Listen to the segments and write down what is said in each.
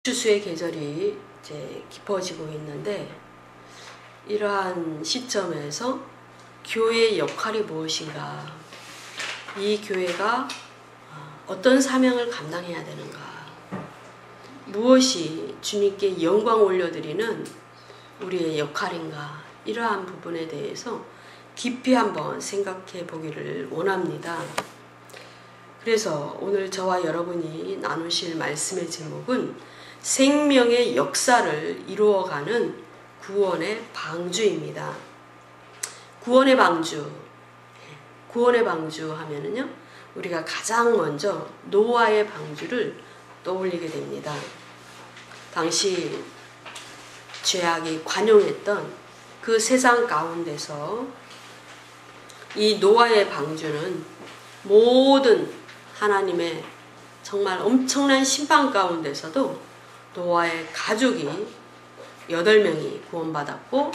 추수의 계절이 이제 깊어지고 있는데, 이러한 시점에서 교회의 역할이 무엇인가, 이 교회가 어떤 사명을 감당해야 되는가, 무엇이 주님께 영광 올려드리는 우리의 역할인가, 이러한 부분에 대해서 깊이 한번 생각해 보기를 원합니다. 그래서 오늘 저와 여러분이 나누실 말씀의 제목은 생명의 역사를 이루어가는 구원의 방주입니다. 구원의 방주. 구원의 방주 하면은요, 우리가 가장 먼저 노아의 방주를 떠올리게 됩니다. 당시 죄악이 관용했던 그 세상 가운데서 이 노아의 방주는 모든 하나님의 정말 엄청난 심판 가운데서도 노아의 가족이 8명이 구원받았고,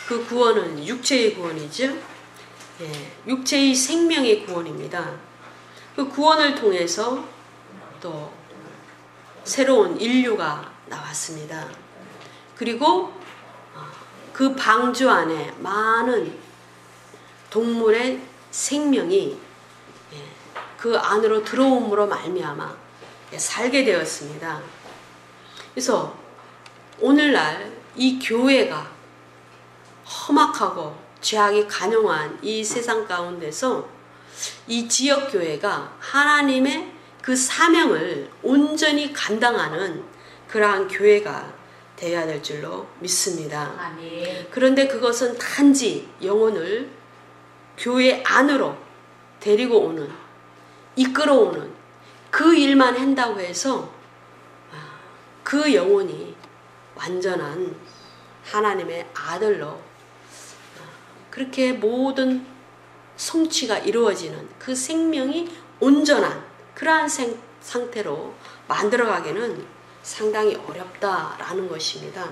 그 구원은 육체의 구원이죠. 육체의 생명의 구원입니다. 그 구원을 통해서 또 새로운 인류가 나왔습니다. 그리고 그 방주 안에 많은 동물의 생명이 그 안으로 들어옴으로 말미암아 살게 되었습니다. 그래서 오늘날 이 교회가 험악하고 죄악이 간용한 이 세상 가운데서 이 지역교회가 하나님의 그 사명을 온전히 감당하는 그러한 교회가 되어야 될 줄로 믿습니다. 아멘. 그런데 그것은 단지 영혼을 교회 안으로 데리고 오는, 이끌어오는 그 일만 한다고 해서 그 영혼이 완전한 하나님의 아들로 그렇게 모든 성취가 이루어지는 그 생명이 온전한 그러한 상태로 만들어가기는 상당히 어렵다라는 것입니다.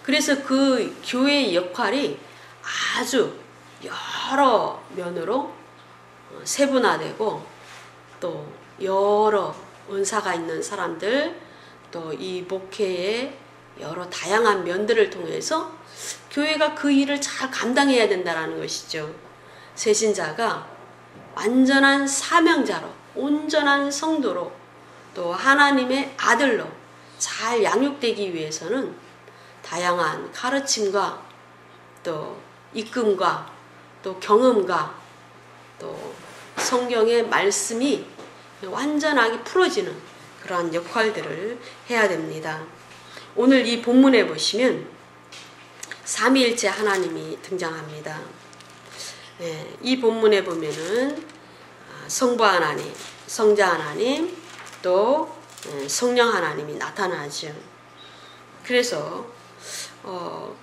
그래서 그 교회의 역할이 아주 여러 면으로 세분화되고, 또 여러 은사가 있는 사람들, 또 이 목회의 여러 다양한 면들을 통해서 교회가 그 일을 잘 감당해야 된다는 것이죠. 새신자가 완전한 사명자로, 온전한 성도로, 또 하나님의 아들로 잘 양육되기 위해서는 다양한 가르침과 또 이끌음과 또 경험과 또 성경의 말씀이 완전하게 풀어지는 그러한 역할들을 해야 됩니다. 오늘 이 본문에 보시면 삼위일체 하나님이 등장합니다. 이 본문에 보면은 성부 하나님, 성자 하나님, 또 성령 하나님이 나타나죠. 그래서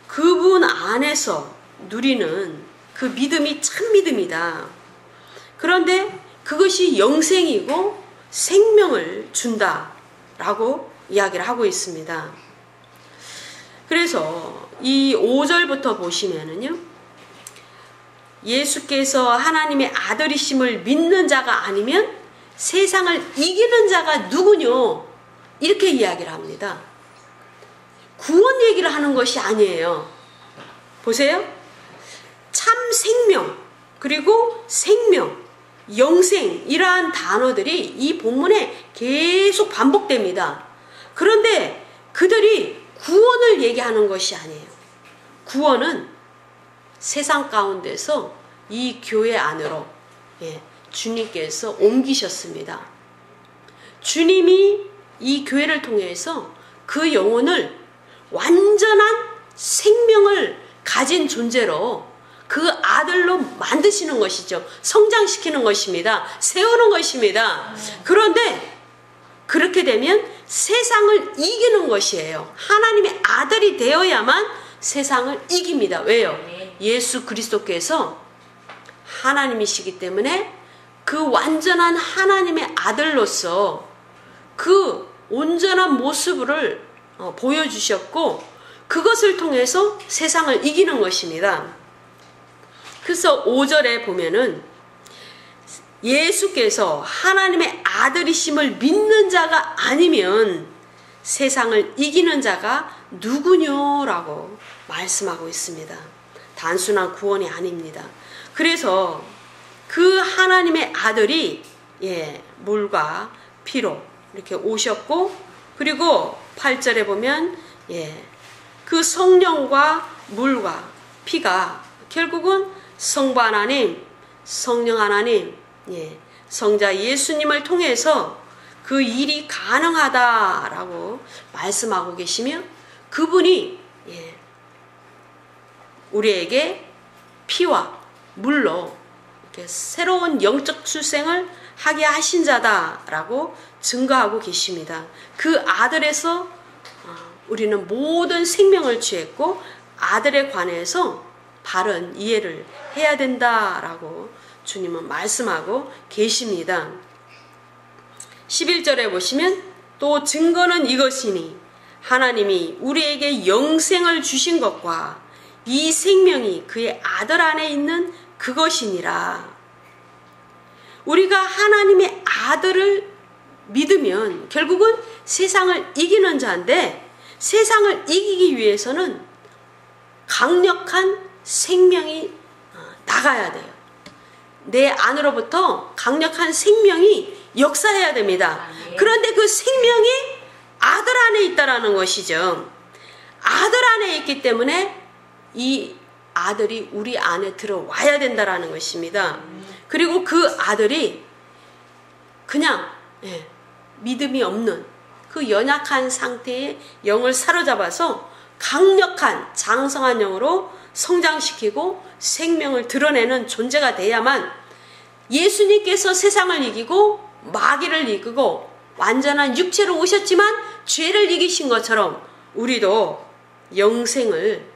그분 안에서 누리는 그 믿음이 참 믿음이다. 그런데 그것이 영생이고 생명을 준다라고 이야기를 하고 있습니다. 그래서 이 5절부터 보시면은요, 예수께서 하나님의 아들이심을 믿는 자가 아니면 세상을 이기는 자가 누구뇨? 이렇게 이야기를 합니다. 구원 얘기를 하는 것이 아니에요. 보세요. 참 생명, 그리고 생명, 영생, 이러한 단어들이 이 본문에 계속 반복됩니다. 그런데 그들이 구원을 얘기하는 것이 아니에요. 구원은 세상 가운데서 이 교회 안으로 주님께서 옮기셨습니다. 주님이 이 교회를 통해서 그 영혼을 완전한 생명을 가진 존재로 그 아들로 만드시는 것이죠. 성장시키는 것입니다. 세우는 것입니다. 그런데 그렇게 되면 세상을 이기는 것이에요. 하나님의 아들이 되어야만 세상을 이깁니다. 왜요? 예수 그리스도께서 하나님이시기 때문에 그 완전한 하나님의 아들로서 그 온전한 모습을 보여주셨고, 그것을 통해서 세상을 이기는 것입니다. 그래서 5절에 보면은 예수께서 하나님의 아들이심을 믿는 자가 아니면 세상을 이기는 자가 누구뇨라고 말씀하고 있습니다. 단순한 구원이 아닙니다. 그래서 그 하나님의 아들이 물과 피로 이렇게 오셨고, 그리고 8절에 보면 그 성령과 물과 피가 결국은 성부 하나님, 성령 하나님, 성자 예수님을 통해서 그 일이 가능하다라고 말씀하고 계시며, 그분이 우리에게 피와 물로 이렇게 새로운 영적 출생을 하게 하신 자다라고 증거하고 계십니다. 그 아들에서 우리는 모든 생명을 취했고 아들에 관해서 바른 이해를 해야 된다라고 주님은 말씀하고 계십니다. 11절에 보시면 또 증거는 이것이니 하나님이 우리에게 영생을 주신 것과 이 생명이 그의 아들 안에 있는 그것이니라. 우리가 하나님의 아들을 믿으면 결국은 세상을 이기는 자인데, 세상을 이기기 위해서는 강력한 생명이 나가야 돼요. 내 안으로부터 강력한 생명이 역사해야 됩니다. 그런데 그 생명이 아들 안에 있다라는 것이죠. 아들 안에 있기 때문에 이 아들이 우리 안에 들어와야 된다라는 것입니다. 그리고 그 아들이 그냥 믿음이 없는 그 연약한 상태의 영을 사로잡아서 강력한 장성한 영으로 성장시키고 생명을 드러내는 존재가 돼야만 예수님께서 세상을 이기고 마귀를 이기고 완전한 육체로 오셨지만 죄를 이기신 것처럼 우리도 영생을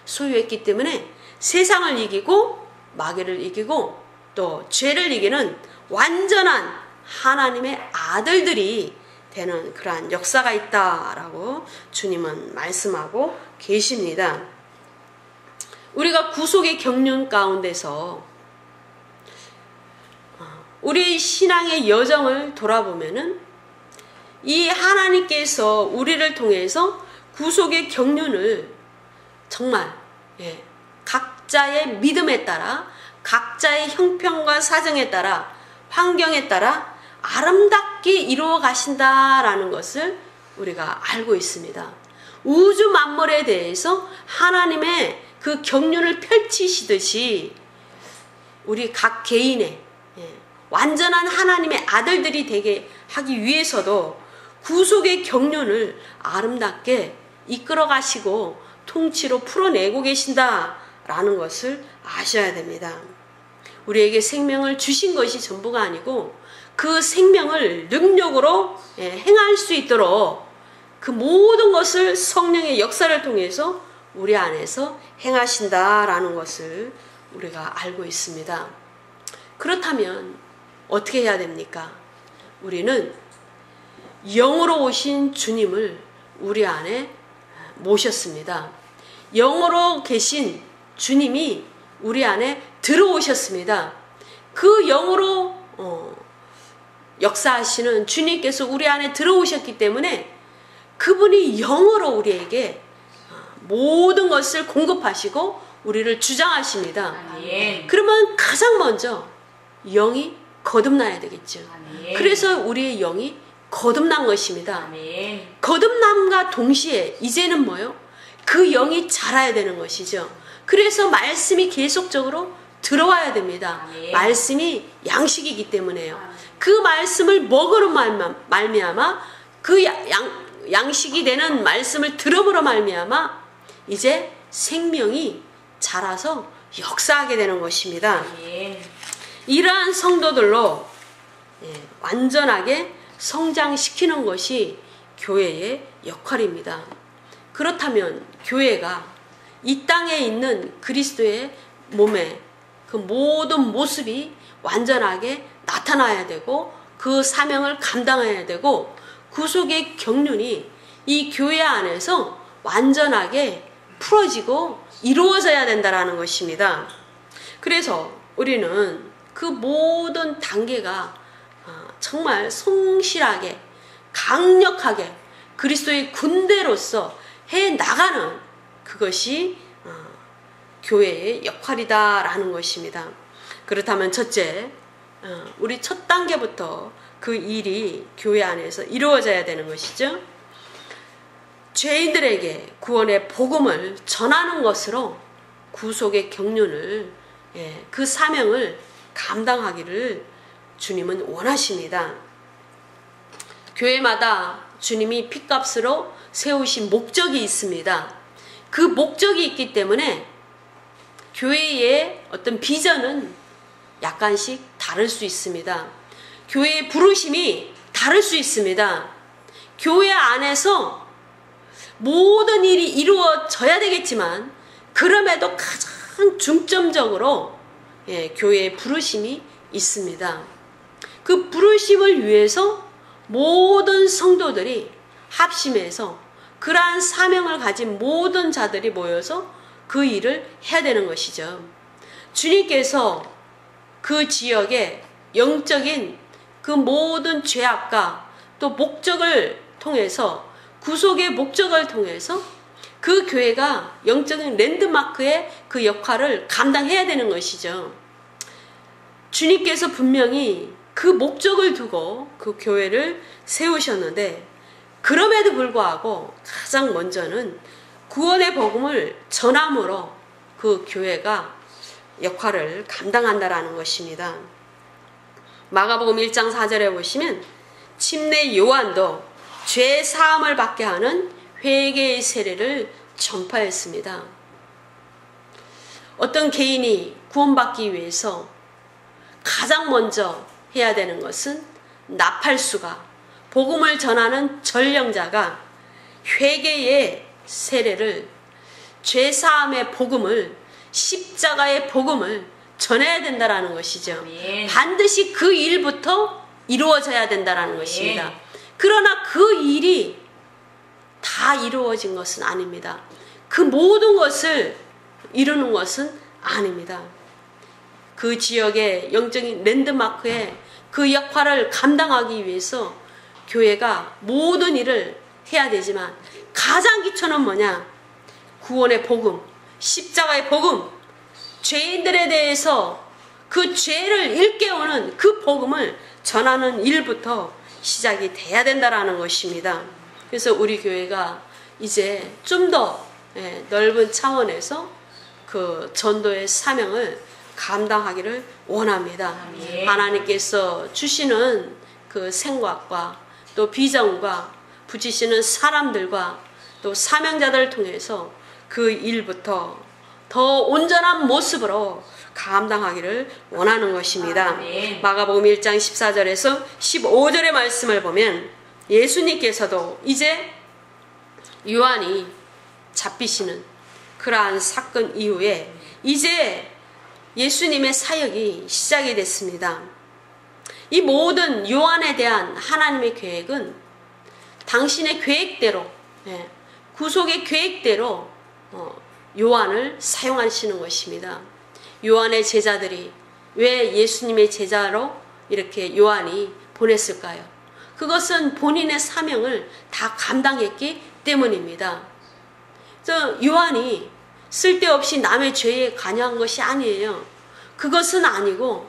소유했기 때문에 세상을 이기고 마귀를 이기고 또 죄를 이기는 완전한 하나님의 아들들이 되는 그러한 역사가 있다라고 주님은 말씀하고 계십니다. 우리가 구속의 경륜 가운데서 우리 신앙의 여정을 돌아보면은 이 하나님께서 우리를 통해서 구속의 경륜을 정말 각자의 믿음에 따라, 각자의 형편과 사정에 따라, 환경에 따라 아름답게 이루어 가신다라는 것을 우리가 알고 있습니다. 우주 만물에 대해서 하나님의 그 경륜을 펼치시듯이 우리 각 개인의 완전한 하나님의 아들들이 되게 하기 위해서도 구속의 경륜을 아름답게 이끌어 가시고 통치로 풀어내고 계신다라는 것을 아셔야 됩니다. 우리에게 생명을 주신 것이 전부가 아니고 그 생명을 능력으로 행할 수 있도록 그 모든 것을 성령의 역사를 통해서 우리 안에서 행하신다라는 것을 우리가 알고 있습니다. 그렇다면 어떻게 해야 됩니까? 우리는 영으로 오신 주님을 우리 안에 모셨습니다. 영으로 계신 주님이 우리 안에 들어오셨습니다. 그 영으로 역사하시는 주님께서 우리 안에 들어오셨기 때문에 그분이 영으로 우리에게 모든 것을 공급하시고 우리를 주장하십니다. 아멘. 그러면 가장 먼저 영이 거듭나야 되겠죠. 아멘. 그래서 우리의 영이 거듭난 것입니다. 아멘. 거듭남과 동시에 이제는 뭐요? 그 영이 자라야 되는 것이죠. 그래서 말씀이 계속적으로 들어와야 됩니다. 아멘. 말씀이 양식이기 때문에요. 아멘. 그 말씀을 먹으러 말미암아 그 양식이 되는 말씀을 들음으로 말미암아 이제 생명이 자라서 역사하게 되는 것입니다. 아멘. 이러한 성도들로 완전하게 성장시키는 것이 교회의 역할입니다. 그렇다면 교회가 이 땅에 있는 그리스도의 몸의 그 모든 모습이 완전하게 나타나야 되고 그 사명을 감당해야 되고 구속의 경륜이 이 교회 안에서 완전하게 풀어지고 이루어져야 된다는 것입니다. 그래서 우리는 그 모든 단계가 정말 성실하게 강력하게 그리스도의 군대로서 해 나가는 그것이 교회의 역할이다라는 것입니다. 그렇다면 첫째, 우리 첫 단계부터 그 일이 교회 안에서 이루어져야 되는 것이죠. 죄인들에게 구원의 복음을 전하는 것으로 구속의 경륜을, 그 사명을 감당하기를 주님은 원하십니다. 교회마다 주님이 핏값으로 세우신 목적이 있습니다. 그 목적이 있기 때문에 교회의 어떤 비전은 약간씩 다를 수 있습니다. 교회의 부르심이 다를 수 있습니다. 교회 안에서 모든 일이 이루어져야 되겠지만 그럼에도 가장 중점적으로 교회의 부르심이 있습니다. 그 부르심을 위해서 모든 성도들이 합심해서 그러한 사명을 가진 모든 자들이 모여서 그 일을 해야 되는 것이죠. 주님께서 그 지역에 영적인 그 모든 죄악과 또 목적을 통해서, 구속의 목적을 통해서 그 교회가 영적인 랜드마크의 그 역할을 감당해야 되는 것이죠. 주님께서 분명히 그 목적을 두고 그 교회를 세우셨는데, 그럼에도 불구하고 가장 먼저는 구원의 복음을 전함으로 그 교회가 역할을 감당한다라는 것입니다. 마가복음 1장 4절에 보시면 침례 요한도 죄 사함을 받게 하는 회개의 세례를 전파했습니다. 어떤 개인이 구원받기 위해서 가장 먼저 해야 되는 것은 나팔수가, 복음을 전하는 전령자가 회개의 세례를, 죄사함의 복음을, 십자가의 복음을 전해야 된다라는 것이죠. 반드시 그 일부터 이루어져야 된다라는 것입니다. 그러나 그 일이 다 이루어진 것은 아닙니다. 그 모든 것을 이루는 것은 아닙니다. 그 지역의 영적인 랜드마크에 그 역할을 감당하기 위해서 교회가 모든 일을 해야 되지만 가장 기초는 뭐냐? 구원의 복음, 십자가의 복음, 죄인들에 대해서 그 죄를 일깨우는 그 복음을 전하는 일부터 시작이 돼야 된다라는 것입니다. 그래서 우리 교회가 이제 좀 더 넓은 차원에서 그 전도의 사명을 감당하기를 원합니다. 하나님께서 주시는 그 생각과 또 비전과 붙이시는 사람들과 또 사명자들을 통해서 그 일부터 더 온전한 모습으로 감당하기를 원하는 것입니다. 마가복음 1장 14절에서 15절의 말씀을 보면 예수님께서도 이제 요한이 잡히시는 그러한 사건 이후에 이제 예수님의 사역이 시작이 됐습니다. 이 모든 요한에 대한 하나님의 계획은 당신의 계획대로, 구속의 계획대로 요한을 사용하시는 것입니다. 요한의 제자들이 왜 예수님의 제자로 이렇게 요한이 보냈을까요? 그것은 본인의 사명을 다 감당했기 때문입니다. 요한이 쓸데없이 남의 죄에 관여한 것이 아니에요. 그것은 아니고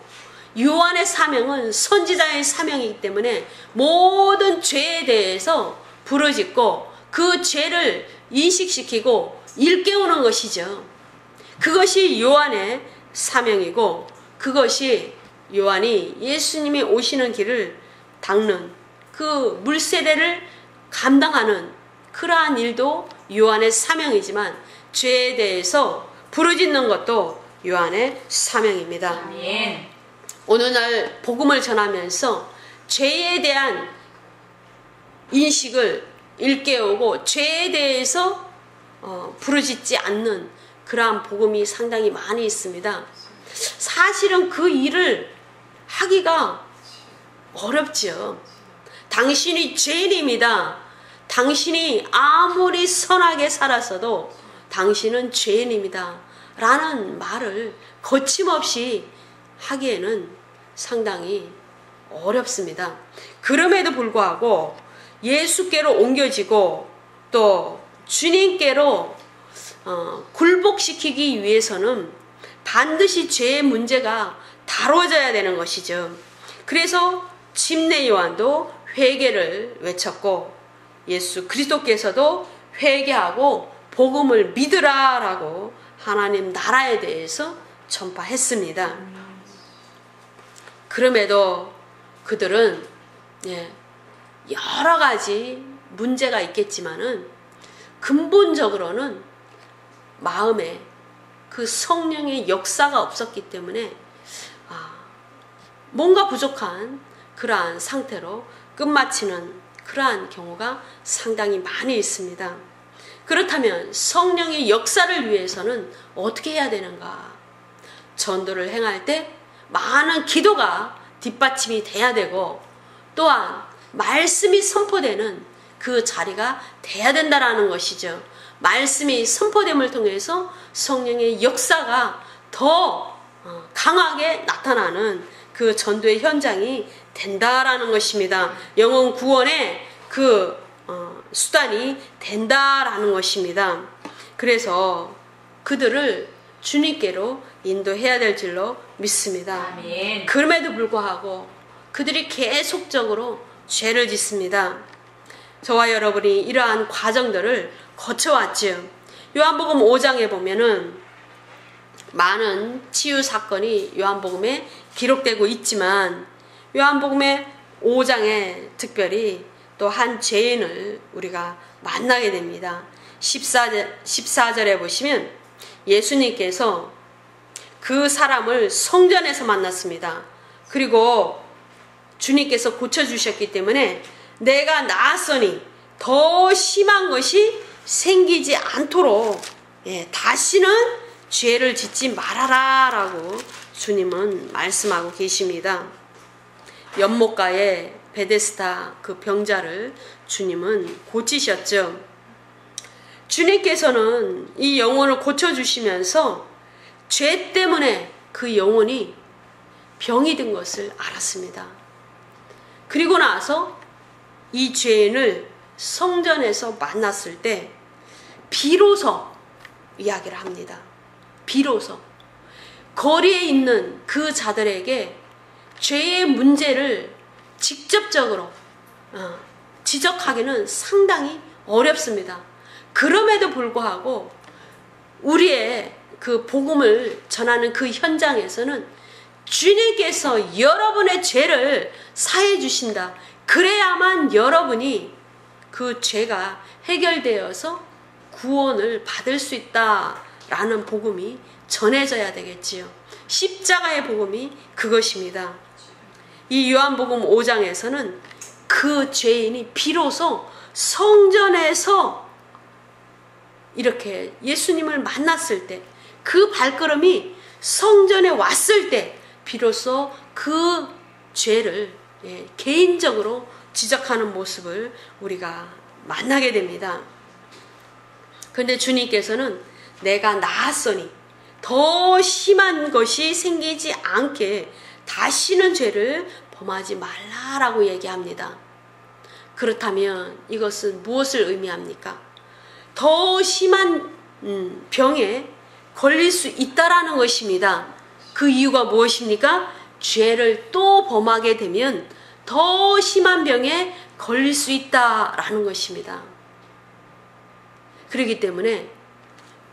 요한의 사명은 선지자의 사명이기 때문에 모든 죄에 대해서 부르짖고 그 죄를 인식시키고 일깨우는 것이죠. 그것이 요한의 사명이고 그것이 요한이 예수님이 오시는 길을 닦는 그 물세례를 감당하는 그러한 일도 요한의 사명이지만 죄에 대해서 부르짖는 것도 요한의 사명입니다. 아멘. 오늘날 복음을 전하면서 죄에 대한 인식을 일깨우고 죄에 대해서 부르짖지 않는 그러한 복음이 상당히 많이 있습니다. 사실은 그 일을 하기가 어렵죠. 당신이 죄인입니다. 당신이 아무리 선하게 살았어도 당신은 죄인입니다. 라는 말을 거침없이 하기에는 상당히 어렵습니다. 그럼에도 불구하고 예수께로 옮겨지고 또 주님께로 굴복시키기 위해서는 반드시 죄의 문제가 다뤄져야 되는 것이죠. 그래서 침례 요한도 회개를 외쳤고 예수 그리스도께서도 회개하고 복음을 믿으라라고 하나님 나라에 대해서 전파했습니다. 그럼에도 그들은 여러 가지 문제가 있겠지만은 근본적으로는 마음에 그 성령의 역사가 없었기 때문에 뭔가 부족한 그러한 상태로 끝마치는 그러한 경우가 상당히 많이 있습니다. 그렇다면 성령의 역사를 위해서는 어떻게 해야 되는가? 전도를 행할 때 많은 기도가 뒷받침이 돼야 되고 또한 말씀이 선포되는 그 자리가 돼야 된다라는 것이죠. 말씀이 선포됨을 통해서 성령의 역사가 더 강하게 나타나는 그 전도의 현장이 된다라는 것입니다. 영혼 구원의 그 수단이 된다라는 것입니다. 그래서 그들을 주님께로 인도해야 될 줄로 믿습니다. 아멘. 그럼에도 불구하고 그들이 계속적으로 죄를 짓습니다. 저와 여러분이 이러한 과정들을 거쳐왔죠. 요한복음 5장에 보면은 많은 치유 사건이 요한복음에 기록되고 있지만 요한복음의 5장에 특별히 또 한 죄인을 우리가 만나게 됩니다. 14절에 보시면 예수님께서 그 사람을 성전에서 만났습니다. 그리고 주님께서 고쳐주셨기 때문에 내가 나았으니 더 심한 것이 생기지 않도록 다시는 죄를 짓지 말아라 라고 주님은 말씀하고 계십니다. 연못가에 베데스다 그 병자를 주님은 고치셨죠. 주님께서는 이 영혼을 고쳐주시면서 죄 때문에 그 영혼이 병이 든 것을 알았습니다. 그리고 나서 이 죄인을 성전에서 만났을 때 비로소 이야기를 합니다. 비로소 거리에 있는 그 자들에게 죄의 문제를 직접적으로 지적하기는 상당히 어렵습니다. 그럼에도 불구하고 우리의 그 복음을 전하는 그 현장에서는 주님께서 여러분의 죄를 사해 주신다. 그래야만 여러분이 그 죄가 해결되어서 구원을 받을 수 있다라는 복음이 전해져야 되겠지요. 십자가의 복음이 그것입니다. 이 요한복음 5장에서는 그 죄인이 비로소 성전에서 이렇게 예수님을 만났을 때, 그 발걸음이 성전에 왔을 때 비로소 그 죄를 개인적으로 지적하는 모습을 우리가 만나게 됩니다. 그런데 주님께서는 내가 나았으니 더 심한 것이 생기지 않게 다시는 죄를 범하지 말라라고 얘기합니다. 그렇다면 이것은 무엇을 의미합니까? 더 심한 병에 걸릴 수 있다라는 것입니다. 그 이유가 무엇입니까? 죄를 또 범하게 되면 더 심한 병에 걸릴 수 있다라는 것입니다. 그렇기 때문에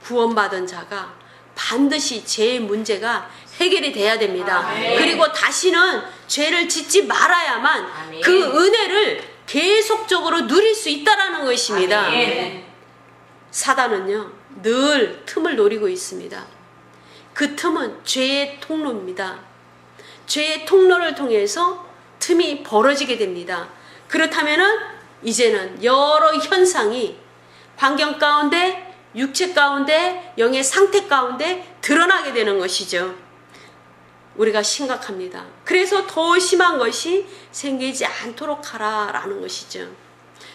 구원받은 자가 반드시 죄의 문제가 해결이 돼야 됩니다. 아멘. 그리고 다시는 죄를 짓지 말아야만 아멘. 그 은혜를 계속적으로 누릴 수 있다라는 것입니다. 아멘. 사단은요 늘 틈을 노리고 있습니다. 그 틈은 죄의 통로입니다. 죄의 통로를 통해서 틈이 벌어지게 됩니다. 그렇다면은 이제는 여러 현상이 환경 가운데, 육체 가운데, 영의 상태 가운데 드러나게 되는 것이죠. 우리가 심각합니다. 그래서 더 심한 것이 생기지 않도록 하라라는 것이죠.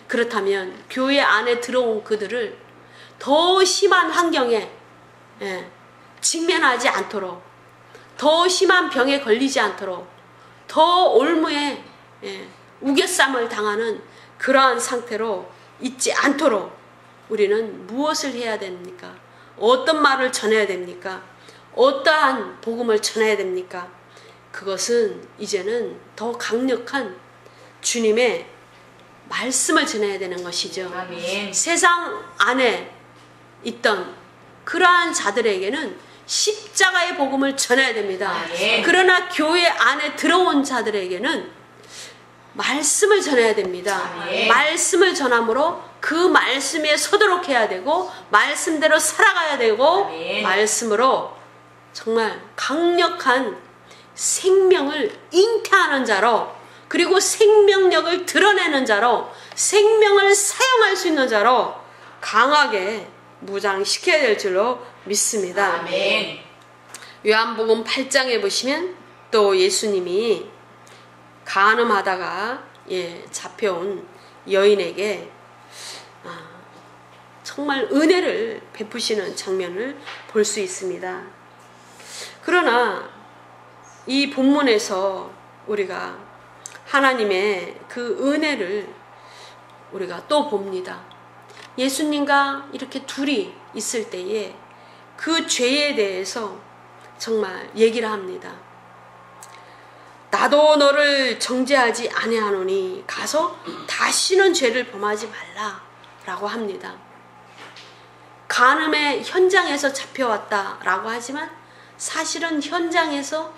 그렇다면 교회 안에 들어온 그들을 더 심한 환경에 직면하지 않도록, 더 심한 병에 걸리지 않도록, 더 올무에 우겨쌈을 당하는 그러한 상태로 있지 않도록 우리는 무엇을 해야 됩니까? 어떤 말을 전해야 됩니까? 어떠한 복음을 전해야 됩니까? 그것은 이제는 더 강력한 주님의 말씀을 전해야 되는 것이죠. 아멘. 세상 안에 있던 그러한 자들에게는 십자가의 복음을 전해야 됩니다. 아멘. 그러나 교회 안에 들어온 자들에게는 말씀을 전해야 됩니다. 아멘. 말씀을 전함으로 그 말씀에 서도록 해야 되고 말씀대로 살아가야 되고 아멘. 말씀으로 정말 강력한 생명을 잉태하는 자로 그리고 생명력을 드러내는 자로 생명을 사용할 수 있는 자로 강하게 무장시켜야 될 줄로 믿습니다. 아멘. 요한복음 8장에 보시면 또 예수님이 간음하다가 잡혀온 여인에게 정말 은혜를 베푸시는 장면을 볼 수 있습니다. 그러나 이 본문에서 우리가 하나님의 그 은혜를 우리가 또 봅니다. 예수님과 이렇게 둘이 있을 때에 그 죄에 대해서 정말 얘기를 합니다. 나도 너를 정죄하지 아니하노니 가서 다시는 죄를 범하지 말라라고 합니다. 간음의 현장에서 잡혀왔다라고 하지만 사실은 현장에서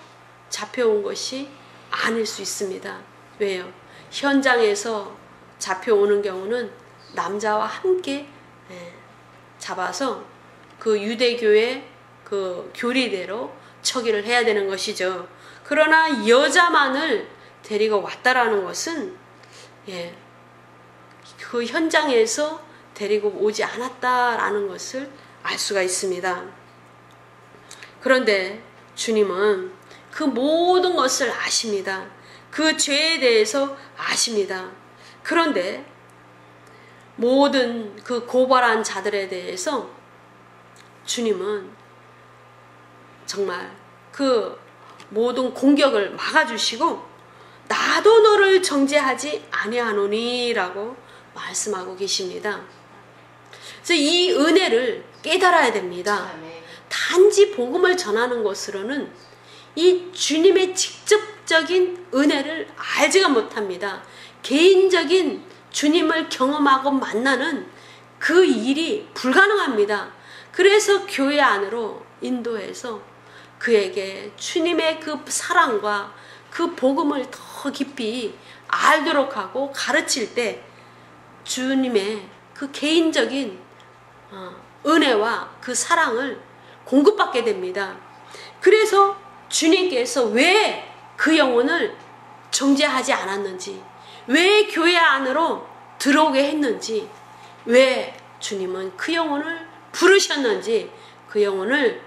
잡혀온 것이 아닐 수 있습니다. 왜요? 현장에서 잡혀오는 경우는 남자와 함께 잡아서 그 유대교의 그 교리대로 처리를 해야 되는 것이죠. 그러나 여자만을 데리고 왔다라는 것은 그 현장에서 데리고 오지 않았다라는 것을 알 수가 있습니다. 그런데 주님은 그 모든 것을 아십니다. 그 죄에 대해서 아십니다. 그런데 모든 그 고발한 자들에 대해서 주님은 정말 그 모든 공격을 막아주시고 나도 너를 정죄하지 아니하노니 라고 말씀하고 계십니다. 그래서 이 은혜를 깨달아야 됩니다. 단지 복음을 전하는 것으로는 이 주님의 직접적인 은혜를 알지가 못합니다. 개인적인 주님을 경험하고 만나는 그 일이 불가능합니다. 그래서 교회 안으로 인도해서 그에게 주님의 그 사랑과 그 복음을 더 깊이 알도록 하고 가르칠 때 주님의 그 개인적인 은혜와 그 사랑을 공급받게 됩니다. 그래서 주님께서 왜 그 영혼을 정죄하지 않았는지, 왜 교회 안으로 들어오게 했는지, 왜 주님은 그 영혼을 부르셨는지, 그 영혼을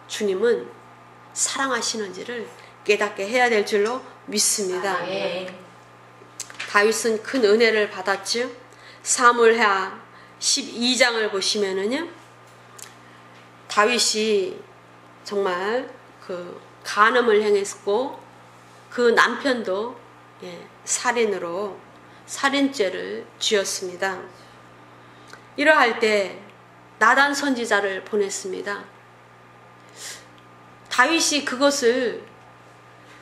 주님은 사랑하시는지를 깨닫게 해야 될 줄로 믿습니다. 다윗은 큰 은혜를 받았죠. 사무엘하 12장을 보시면은요, 다윗이 정말 그 간음을 행했고 그 남편도 살인으로 살인죄를 지었습니다. 이러할 때 나단 선지자를 보냈습니다. 다윗이 그것을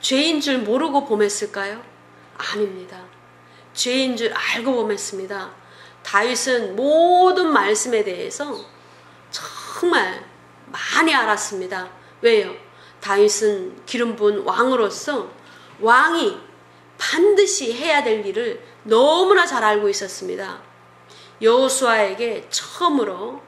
죄인 줄 모르고 범했을까요? 아닙니다. 죄인 줄 알고 범했습니다. 다윗은 모든 말씀에 대해서 정말 많이 알았습니다. 왜요? 다윗은 기름 부은 왕으로서 왕이 반드시 해야 될 일을 너무나 잘 알고 있었습니다. 여호수아에게 처음으로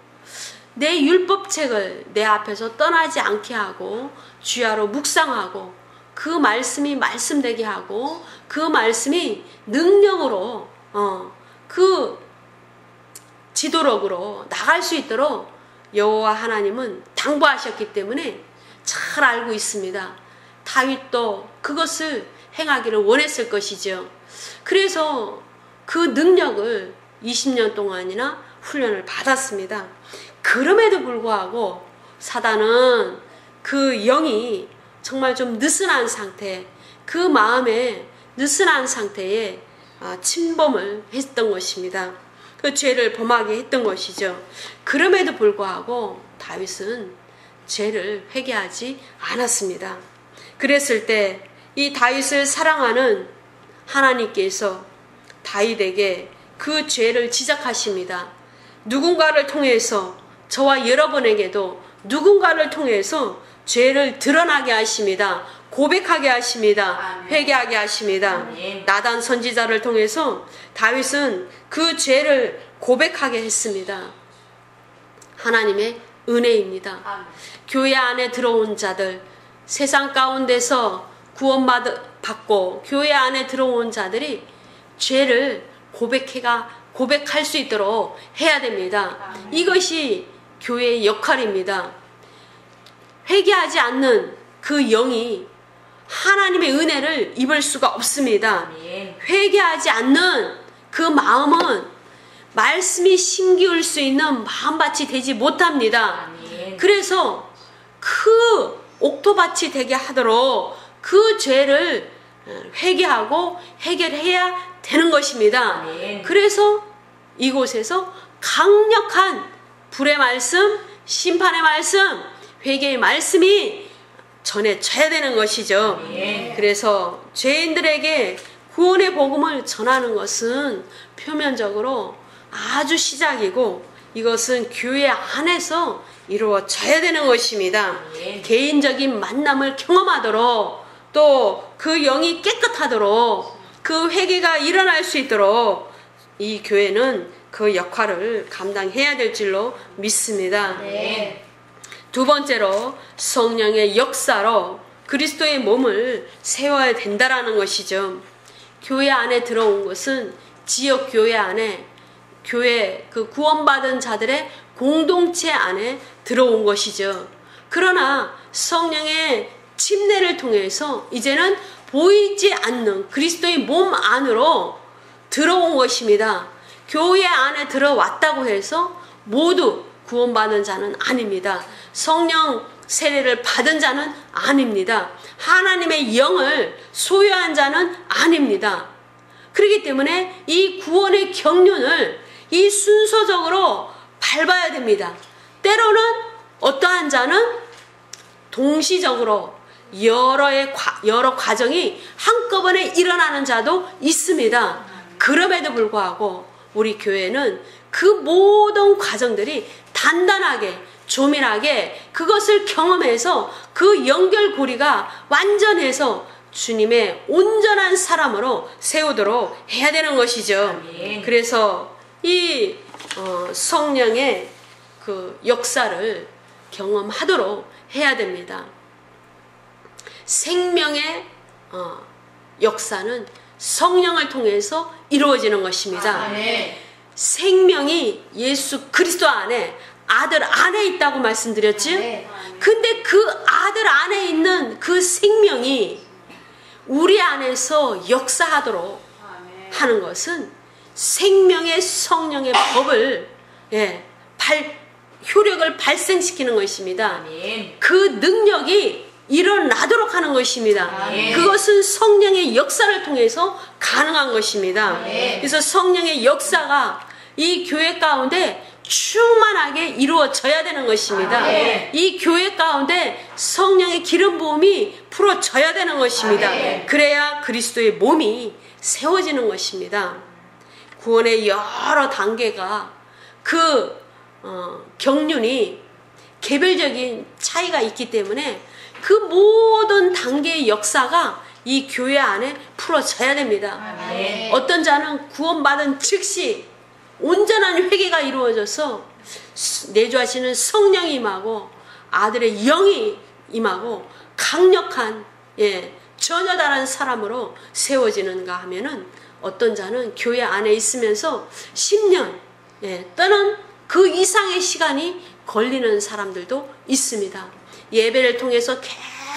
내 율법책을 내 앞에서 떠나지 않게 하고 주야로 묵상하고 그 말씀이 말씀되게 하고 그 말씀이 능력으로 그 지도록으로 나갈 수 있도록 여호와 하나님은 당부하셨기 때문에 잘 알고 있습니다. 다윗도 그것을 행하기를 원했을 것이죠. 그래서 그 능력을 20년 동안이나 훈련을 받았습니다. 그럼에도 불구하고 사단은 그 영이 정말 좀 느슨한 상태, 그 마음에 느슨한 상태에 침범을 했던 것입니다. 그 죄를 범하게 했던 것이죠. 그럼에도 불구하고 다윗은 죄를 회개하지 않았습니다. 그랬을 때 이 다윗을 사랑하는 하나님께서 다윗에게 그 죄를 지적하십니다. 누군가를 통해서, 저와 여러분에게도 누군가를 통해서 죄를 드러나게 하십니다. 고백하게 하십니다. 회개하게 하십니다. 나단 선지자를 통해서 다윗은 그 죄를 고백하게 했습니다. 하나님의 은혜입니다. 교회 안에 들어온 자들, 세상 가운데서 구원받고 교회 안에 들어온 자들이 죄를 고백할 수 있도록 해야 됩니다. 이것이 교회의 역할입니다. 회개하지 않는 그 영이 하나님의 은혜를 입을 수가 없습니다. 회개하지 않는 그 마음은 말씀이 심기울 수 있는 마음밭이 되지 못합니다. 그래서 그 옥토밭이 되게 하도록 그 죄를 회개하고 해결해야 되는 것입니다. 그래서 이곳에서 강력한 불의 말씀, 심판의 말씀, 회개의 말씀이 전해져야 되는 것이죠. 그래서 죄인들에게 구원의 복음을 전하는 것은 표면적으로 아주 시작이고, 이것은 교회 안에서 이루어져야 되는 것입니다. 개인적인 만남을 경험하도록, 또 그 영이 깨끗하도록, 그 회개가 일어날 수 있도록 이 교회는 그 역할을 감당해야 될 줄로 믿습니다. 두 번째로 성령의 역사로 그리스도의 몸을 세워야 된다라는 것이죠. 교회 안에 들어온 것은 지역 교회 안에, 교회 그 구원받은 자들의 공동체 안에 들어온 것이죠. 그러나 성령의 침례를 통해서 이제는 보이지 않는 그리스도의 몸 안으로 들어온 것입니다. 교회 안에 들어왔다고 해서 모두 구원받은 자는 아닙니다. 성령 세례를 받은 자는 아닙니다. 하나님의 영을 소유한 자는 아닙니다. 그렇기 때문에 이 구원의 경륜을 이 순서적으로 밟아야 됩니다. 때로는 어떠한 자는 동시적으로 여러 과정이 한꺼번에 일어나는 자도 있습니다. 그럼에도 불구하고 우리 교회는 그 모든 과정들이 단단하게, 조밀하게 그것을 경험해서 그 연결고리가 완전해서 주님의 온전한 사람으로 세우도록 해야 되는 것이죠. 그래서 이 성령의 그 역사를 경험하도록 해야 됩니다. 생명의 역사는 성령을 통해서 이루어지는 것입니다. 생명이 예수 그리스도 안에, 아들 안에 있다고 말씀드렸죠? 근데 그 아들 안에 있는 그 생명이 우리 안에서 역사하도록 하는 것은 생명의 성령의 법을 효력을 발생시키는 것입니다. 그 능력이 일어나도록 하는 것입니다. 그것은 성령의 역사를 통해서 가능한 것입니다. 그래서 성령의 역사가 이 교회 가운데 충만하게 이루어져야 되는 것입니다. 이 교회 가운데 성령의 기름 부음이 풀어져야 되는 것입니다. 그래야 그리스도의 몸이 세워지는 것입니다. 구원의 여러 단계가 그 경륜이 개별적인 차이가 있기 때문에 그 모든 단계의 역사가 이 교회 안에 풀어져야 됩니다. 어떤 자는 구원받은 즉시 온전한 회개가 이루어져서 내주하시는 성령이 임하고 아들의 영이 임하고 강력한 전혀 다른 사람으로 세워지는가 하면은, 어떤 자는 교회 안에 있으면서 10년 또는 그 이상의 시간이 걸리는 사람들도 있습니다. 예배를 통해서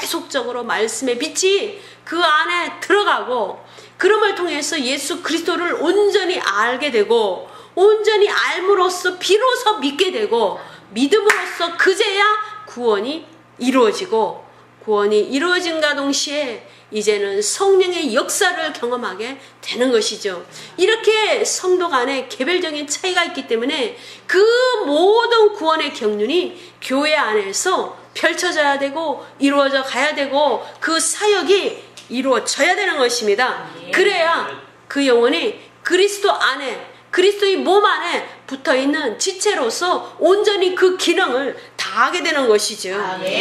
계속적으로 말씀의 빛이 그 안에 들어가고, 그럼을 통해서 예수 그리스도를 온전히 알게 되고, 온전히 알므로써 비로소 믿게 되고, 믿음으로써 그제야 구원이 이루어지고 구원이 이루어진과 동시에 이제는 성령의 역사를 경험하게 되는 것이죠. 이렇게 성도 간에 개별적인 차이가 있기 때문에 그 모든 구원의 경륜이 교회 안에서 펼쳐져야 되고 이루어져 가야 되고 그 사역이 이루어져야 되는 것입니다. 그래야 그 영혼이 그리스도 안에, 그리스도의 몸 안에 붙어있는 지체로서 온전히 그 기능을 다하게 되는 것이죠.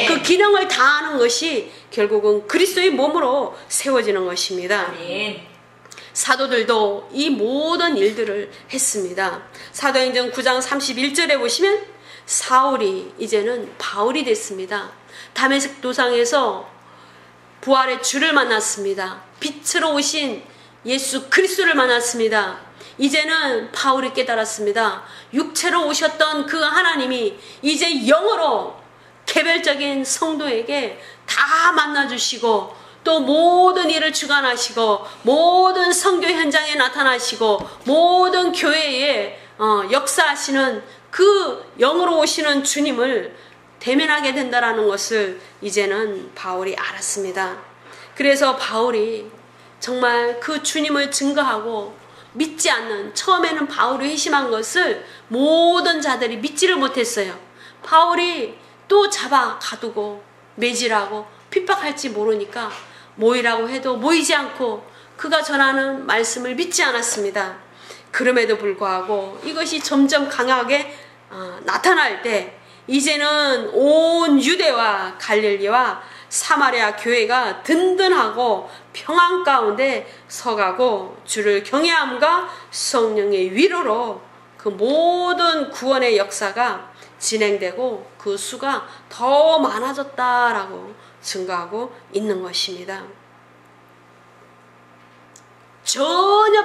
그 기능을 다하는 것이 결국은 그리스도의 몸으로 세워지는 것입니다. 사도들도 이 모든 일들을 했습니다. 사도행전 9장 31절에 보시면 사울이 이제는 바울이 됐습니다. 다메섹 도상에서 부활의 주를 만났습니다. 빛으로 오신 예수 그리스도를 만났습니다. 이제는 바울이 깨달았습니다. 육체로 오셨던 그 하나님이 이제 영으로 개별적인 성도에게 다 만나주시고 또 모든 일을 주관하시고 모든 선교 현장에 나타나시고 모든 교회에 역사하시는 그 영으로 오시는 주님을 대면하게 된다는 것을 이제는 바울이 알았습니다. 그래서 바울이 정말 그 주님을 증거하고 믿지 않는, 처음에는 바울이 회심한 것을 모든 자들이 믿지를 못했어요. 바울이 또 잡아 가두고 매질하고 핍박할지 모르니까 모이라고 해도 모이지 않고 그가 전하는 말씀을 믿지 않았습니다. 그럼에도 불구하고 이것이 점점 강하게 나타날 때 이제는 온 유대와 갈릴리와 사마리아 교회가 든든하고 평안 가운데 서가고 주를 경외함과 성령의 위로로 그 모든 구원의 역사가 진행되고 그 수가 더 많아졌다라고 증거하고 있는 것입니다. 전혀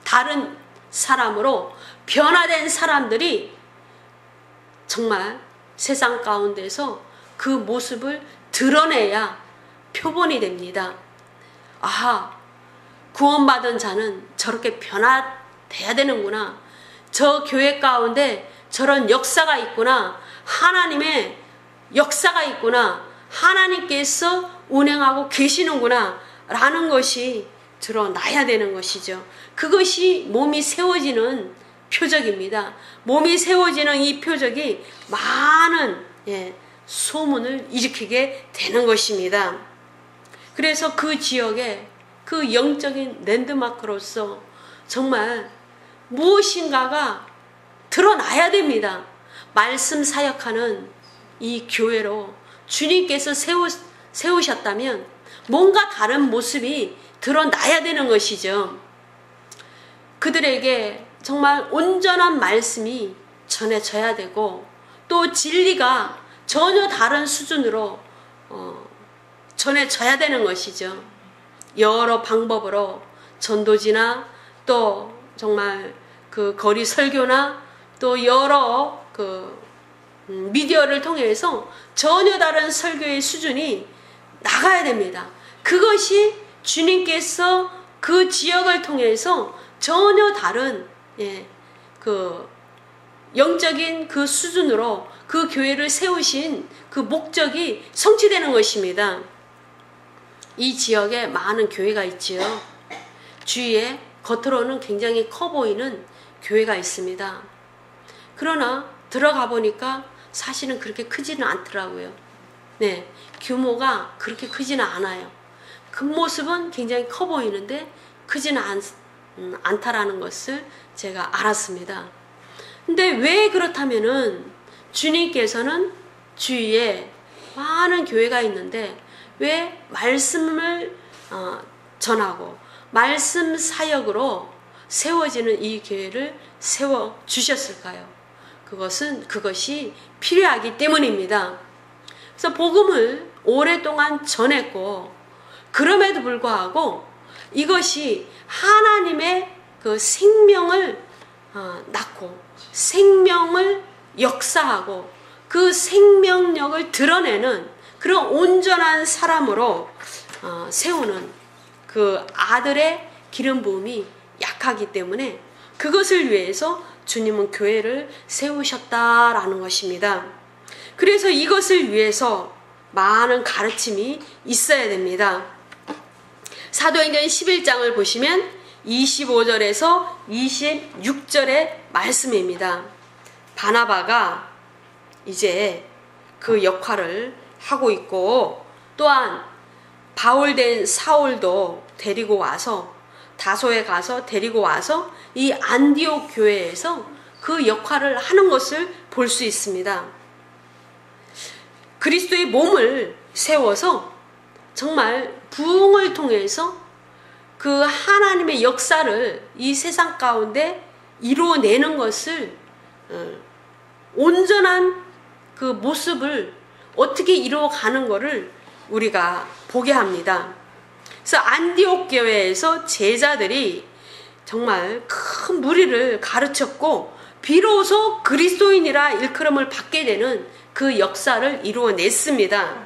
다른 사람으로 변화된 사람들이 정말 세상 가운데서 그 모습을 드러내야 표본이 됩니다. 아하, 구원받은 자는 저렇게 변화돼야 되는구나. 저 교회 가운데 저런 역사가 있구나. 하나님의 역사가 있구나. 하나님께서 운행하고 계시는구나. 라는 것이 드러나야 되는 것이죠. 그것이 몸이 세워지는 표적입니다. 몸이 세워지는 이 표적이 많은 소문을 일으키게 되는 것입니다. 그래서 그 지역에 그 영적인 랜드마크로서 정말 무엇인가가 드러나야 됩니다. 말씀 사역하는 이 교회로 주님께서 세우셨다면 뭔가 다른 모습이 드러나야 되는 것이죠. 그들에게 정말 온전한 말씀이 전해져야 되고 또 진리가 전혀 다른 수준으로 전해져야 되는 것이죠. 여러 방법으로 전도지나 또 정말 그 거리 설교나 또 여러 그 미디어를 통해서 전혀 다른 설교의 수준이 나가야 됩니다. 그것이 주님께서 그 지역을 통해서 전혀 다른 그 영적인 그 수준으로 그 교회를 세우신 그 목적이 성취되는 것입니다. 이 지역에 많은 교회가 있지요. 주위에 겉으로는 굉장히 커 보이는 교회가 있습니다. 그러나 들어가 보니까 사실은 그렇게 크지는 않더라고요. 규모가 그렇게 크지는 않아요. 겉모습은 굉장히 커 보이는데 크지는 않다라는 것을 제가 알았습니다. 근데 왜 그렇다면은 주님께서는 주위에 많은 교회가 있는데 왜 말씀을 전하고 말씀 사역으로 세워지는 이 교회를 세워 주셨을까요? 그것이 필요하기 때문입니다. 그래서 복음을 오랫동안 전했고 그럼에도 불구하고 이것이 하나님의 그 생명을 낳고 생명을 역사하고 그 생명력을 드러내는 그런 온전한 사람으로 세우는 그 아들의 기름 부음이 약하기 때문에 그것을 위해서 주님은 교회를 세우셨다라는 것입니다. 그래서 이것을 위해서 많은 가르침이 있어야 됩니다. 사도행전 11장을 보시면 25절에서 26절의 말씀입니다. 바나바가 이제 그 역할을 하고 있고, 또한 바울된 사울도 데리고 와서 다소에 가서 데리고 와서 이 안디옥 교회에서 그 역할을 하는 것을 볼 수 있습니다. 그리스도의 몸을 세워서 정말 부흥을 통해서 그 하나님의 역사를 이 세상 가운데 이루어내는 것을 온전한 그 모습을 어떻게 이루어가는 것을 우리가 보게 합니다. 그래서 안디옥 교회에서 제자들이 정말 큰 무리를 가르쳤고, 비로소 그리스도인이라 일컬음을 받게 되는 그 역사를 이루어냈습니다.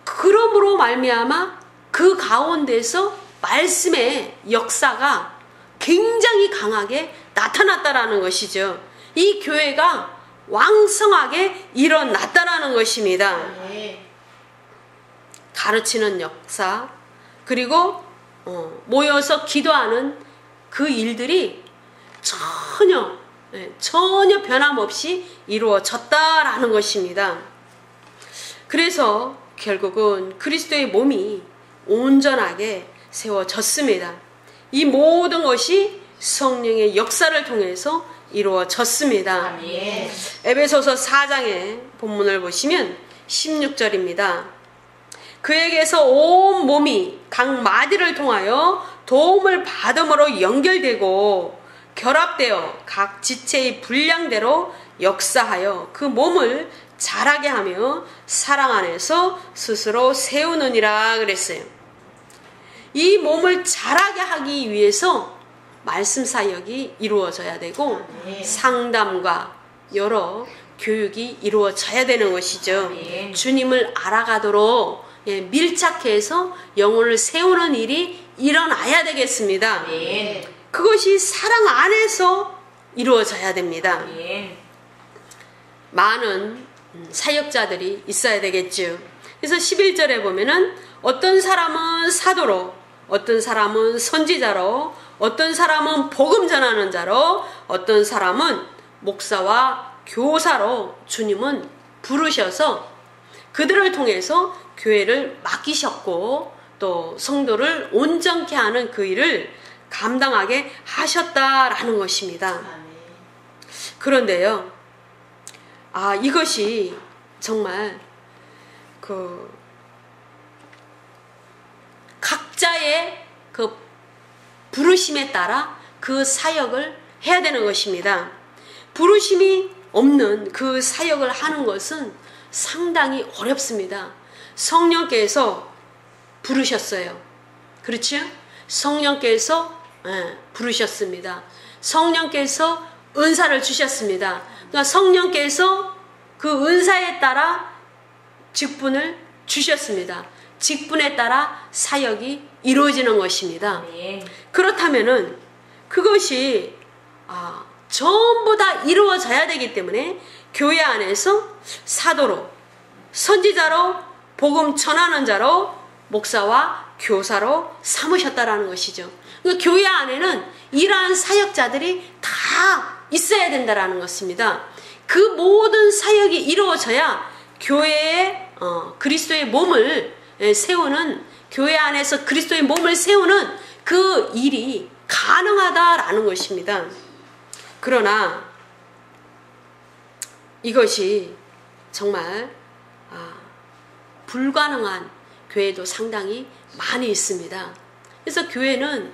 그러므로 말미암아 그 가운데서 말씀의 역사가 굉장히 강하게 나타났다라는 것이죠. 이 교회가 왕성하게 일어났다라는 것입니다. 가르치는 역사, 그리고 모여서 기도하는 그 일들이 전혀 변함없이 이루어졌다라는 것입니다. 그래서 결국은 그리스도의 몸이 온전하게 세워졌습니다. 이 모든 것이 성령의 역사를 통해서 이루어졌습니다. 아멘. 에베소서 4장의 본문을 보시면 16절입니다. 그에게서 온 몸이 각 마디를 통하여 도움을 받음으로 연결되고 결합되어 각 지체의 분량대로 역사하여 그 몸을 자라게 하며 사랑 안에서 스스로 세우느니라 그랬어요. 이 몸을 자라게 하기 위해서 말씀 사역이 이루어져야 되고, 상담과 여러 교육이 이루어져야 되는 것이죠. 주님을 알아가도록 밀착해서 영혼을 세우는 일이 일어나야 되겠습니다. 그것이 사랑 안에서 이루어져야 됩니다. 많은 사역자들이 있어야 되겠죠. 그래서 11절에 보면은 어떤 사람은 사도로, 어떤 사람은 선지자로, 어떤 사람은 복음 전하는 자로, 어떤 사람은 목사와 교사로 주님은 부르셔서 그들을 통해서 교회를 맡기셨고, 또 성도를 온전케 하는 그 일을 감당하게 하셨다라는 것입니다. 그런데요, 이것이 정말 각자의 그 부르심에 따라 그 사역을 해야 되는 것입니다. 부르심이 없는 그 사역을 하는 것은 상당히 어렵습니다. 성령께서 부르셨어요. 그렇죠? 성령께서 부르셨습니다. 성령께서 은사를 주셨습니다. 그러니까 성령께서 그 은사에 따라 직분을 주셨습니다. 직분에 따라 사역이 이루어지는 것입니다. 그렇다면은 그것이 전부 다 이루어져야 되기 때문에 교회 안에서 사도로, 선지자로, 복음 전하는 자로, 목사와 교사로 삼으셨다라는 것이죠. 그러니까 교회 안에는 이러한 사역자들이 다 있어야 된다라는 것입니다. 그 모든 사역이 이루어져야 교회의 그리스도의 몸을 세우는, 교회 안에서 그리스도의 몸을 세우는 그 일이 가능하다라는 것입니다. 그러나 이것이 정말 불가능한 교회도 상당히 많이 있습니다. 그래서 교회는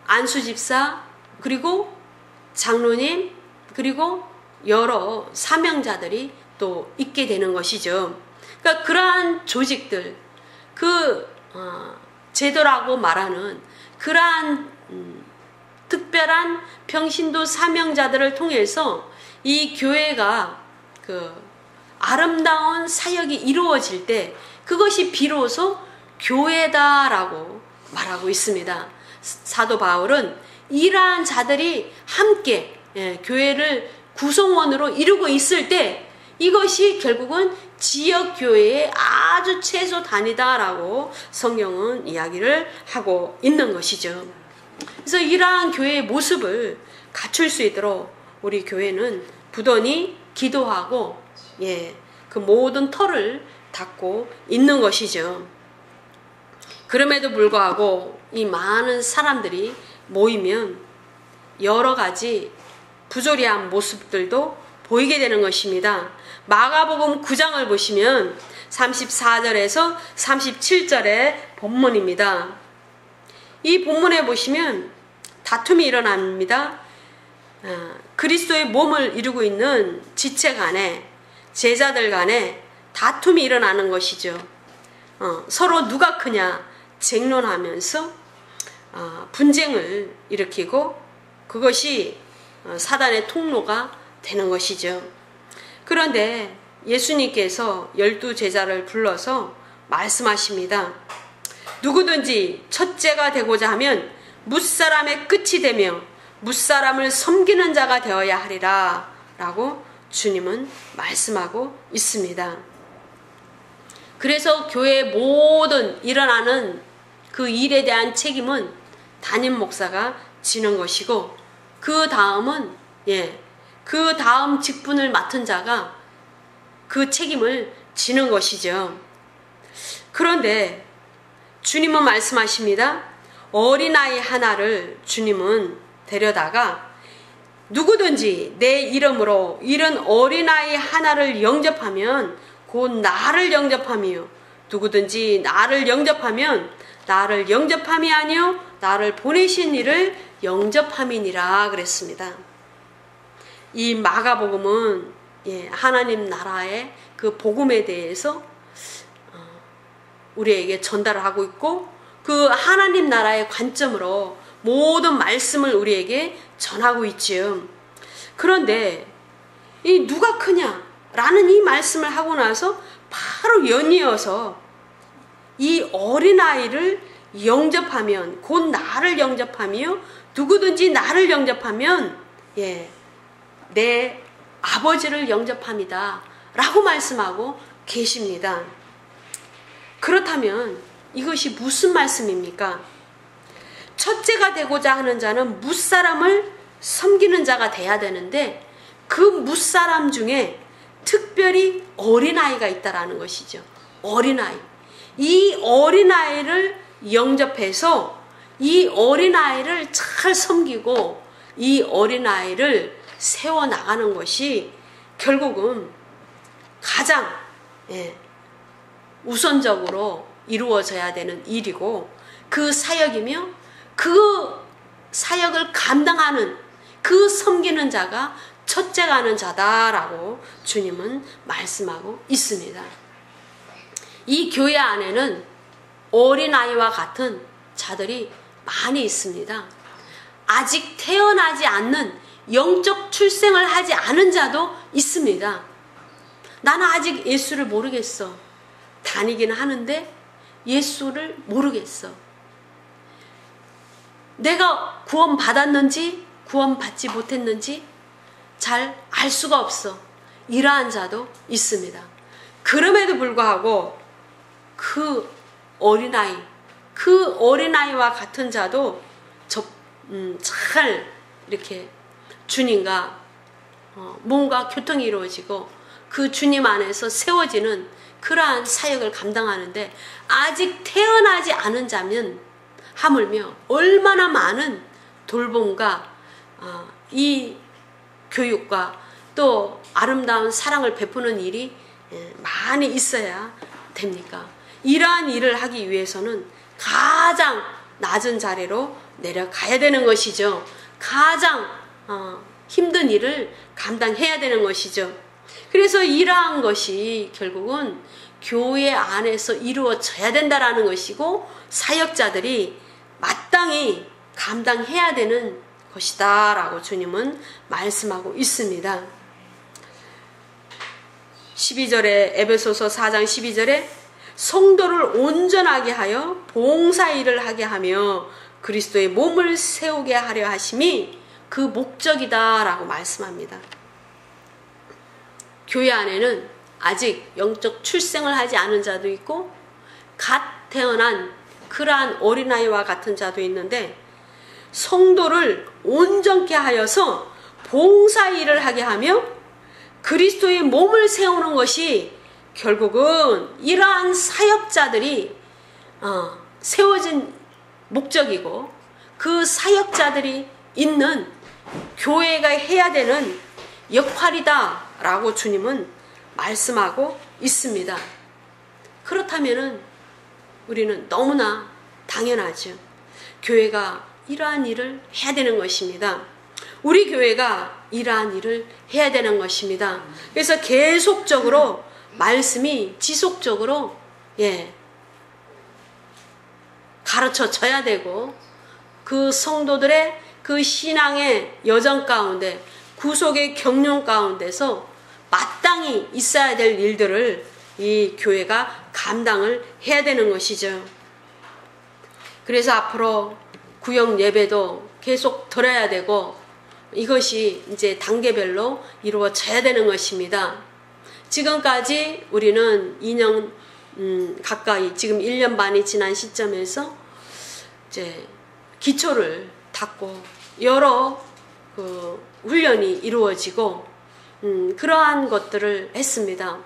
안수집사, 그리고 장로님, 그리고 여러 사명자들이 또 있게 되는 것이죠. 그러니까 그러한 조직들, 제도라고 말하는 그러한 특별한 평신도 사명자들을 통해서 이 교회가 아름다운 사역이 이루어질 때 그것이 비로소 교회다라고 말하고 있습니다. 사도 바울은 이러한 자들이 함께 교회를 구성원으로 이루고 있을 때 이것이 결국은 지역교회의 아주 최소 단위다라고 성경은 이야기를 하고 있는 것이죠. 그래서 이러한 교회의 모습을 갖출 수 있도록 우리 교회는 부단히 기도하고 그 모든 털을 닫고 있는 것이죠. 그럼에도 불구하고 이 많은 사람들이 모이면 여러 가지 부조리한 모습들도 보이게 되는 것입니다. 마가복음 9장을 보시면 34절에서 37절의 본문입니다. 이 본문에 보시면 다툼이 일어납니다. 그리스도의 몸을 이루고 있는 지체 간에, 제자들 간에 다툼이 일어나는 것이죠. 서로 누가 크냐 쟁론하면서 분쟁을 일으키고 그것이 사단의 통로가 되는 것이죠. 그런데 예수님께서 12제자를 불러서 말씀하십니다. 누구든지 첫째가 되고자 하면 뭇사람의 끝이 되며 뭇사람을 섬기는 자가 되어야 하리라 라고 주님은 말씀하고 있습니다. 그래서 교회의 모든 일어나는 그 일에 대한 책임은 담임 목사가 지는 것이고 그 다음은 그 다음 직분을 맡은 자가 그 책임을 지는 것이죠. 그런데 주님은 말씀하십니다. 어린아이 하나를 주님은 데려다가 누구든지 내 이름으로 이런 어린아이 하나를 영접하면 곧 나를 영접하며 누구든지 나를 영접하면 나를 영접함이 아니요 나를 보내신 이를 영접함이니라 그랬습니다. 이 마가복음은 하나님 나라의 그 복음에 대해서 우리에게 전달을 하고 있고 그 하나님 나라의 관점으로 모든 말씀을 우리에게 전하고 있지요. 그런데 이 누가 크냐라는 이 말씀을 하고 나서 바로 연이어서 이 어린아이를 영접하면 곧 나를 영접하며 누구든지 나를 영접하면 내 아버지를 영접합니다 라고 말씀하고 계십니다. 그렇다면 이것이 무슨 말씀입니까? 첫째가 되고자 하는 자는 뭇사람을 섬기는 자가 돼야 되는데 그 뭇사람 중에 특별히 어린아이가 있다라는 것이죠. 어린아이. 이 어린아이를 영접해서 이 어린아이를 잘 섬기고 이 어린아이를 세워나가는 것이 결국은 가장 우선적으로 이루어져야 되는 일이고 그 사역이며 그 사역을 감당하는 그 섬기는 자가 첫째가 하는 자다라고 주님은 말씀하고 있습니다. 이 교회 안에는 어린아이와 같은 자들이 많이 있습니다. 아직 태어나지 않는 영적 출생을 하지 않은 자도 있습니다. 나는 아직 예수를 모르겠어. 다니긴 하는데 예수를 모르겠어. 내가 구원받았는지 구원받지 못했는지 잘 알 수가 없어. 이러한 자도 있습니다. 그럼에도 불구하고 그 어린아이와 같은 자도 잘 이렇게 주님과 뭔가 교통이 이루어지고 그 주님 안에서 세워지는 그러한 사역을 감당하는데 아직 태어나지 않은 자면 하물며 얼마나 많은 돌봄과 이 교육과 또 아름다운 사랑을 베푸는 일이 많이 있어야 됩니까? 이러한 일을 하기 위해서는 가장 낮은 자리로 내려가야 되는 것이죠. 가장 힘든 일을 감당해야 되는 것이죠. 그래서 이러한 것이 결국은 교회 안에서 이루어져야 된다라는 것이고 사역자들이 마땅히 감당해야 되는 것이다 라고 주님은 말씀하고 있습니다. 12절에 에베소서 4장 12절에 성도를 온전하게 하여 봉사일을 하게 하며 그리스도의 몸을 세우게 하려 하심이 그 목적이다 라고 말씀합니다. 교회 안에는 아직 영적 출생을 하지 않은 자도 있고 갓 태어난 그러한 어린아이와 같은 자도 있는데 성도를 온전케 하여서 봉사일을 하게 하며 그리스도의 몸을 세우는 것이 결국은 이러한 사역자들이 세워진 목적이고 그 사역자들이 있는 교회가 해야 되는 역할이다 라고 주님은 말씀하고 있습니다. 그렇다면 우리는 너무나 당연하죠. 교회가 이러한 일을 해야 되는 것입니다. 우리 교회가 이러한 일을 해야 되는 것입니다. 그래서 계속적으로 말씀이 지속적으로 가르쳐져야 되고 그 성도들의 그 신앙의 여정 가운데 구속의 경륜 가운데서 마땅히 있어야 될 일들을 이 교회가 감당을 해야 되는 것이죠. 그래서 앞으로 구역 예배도 계속 드려야 되고 이것이 이제 단계별로 이루어져야 되는 것입니다. 지금까지 우리는 2년 가까이 지금 1년 반이 지난 시점에서 이제 기초를 닦고 여러 훈련이 이루어지고 그러한 것들을 했습니다.